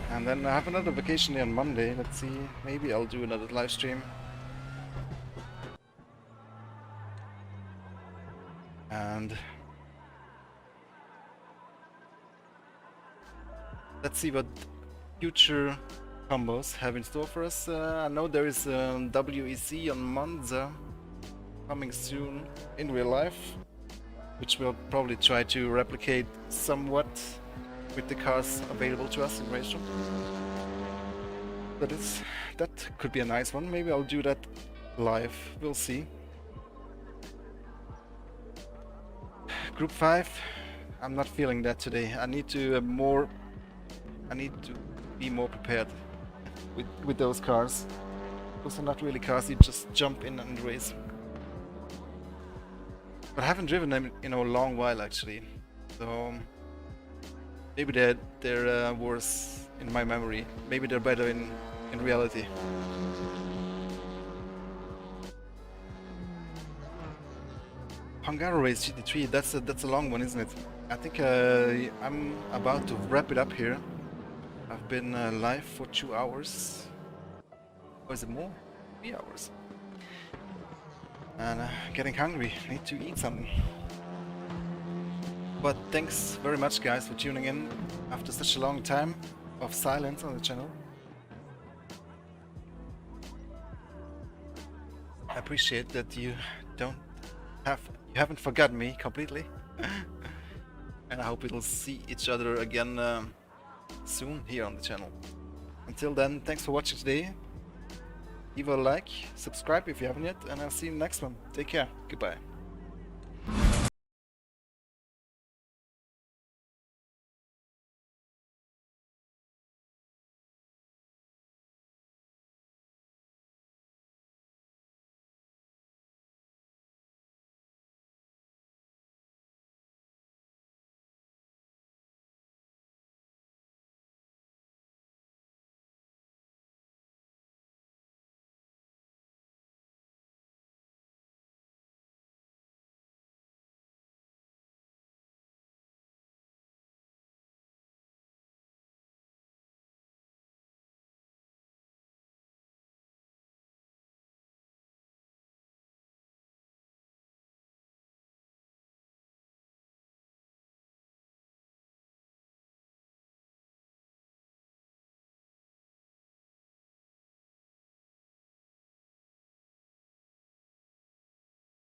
And then I have another vacation day on Monday. Let's see, maybe I'll do another live stream. And let's see what future combos have in store for us. I know there is WEC on Monza coming soon in real life, which we'll probably try to replicate somewhat with the cars available to us in RaceRoom. That could be a nice one. Maybe I'll do that live. We'll see. Group 5. I'm not feeling that today. I need to be more prepared with those cars. Those are not really cars you just jump in and race. But I haven't driven them in a long while actually, so maybe they're worse in my memory. Maybe they're better in reality. Hungaro Race GT3, that's a long one, isn't it? I think I'm about to wrap it up here. I've been live for 2 hours. Or is it more? 3 hours. And getting hungry, need to eat something. But thanks very much guys for tuning in after such a long time of silence on the channel. I appreciate that you haven't forgotten me completely. And I hope we'll see each other again soon here on the channel. Until then, thanks for watching today. Leave a like, subscribe if you haven't yet, and I'll see you in the next one. Take care. Goodbye.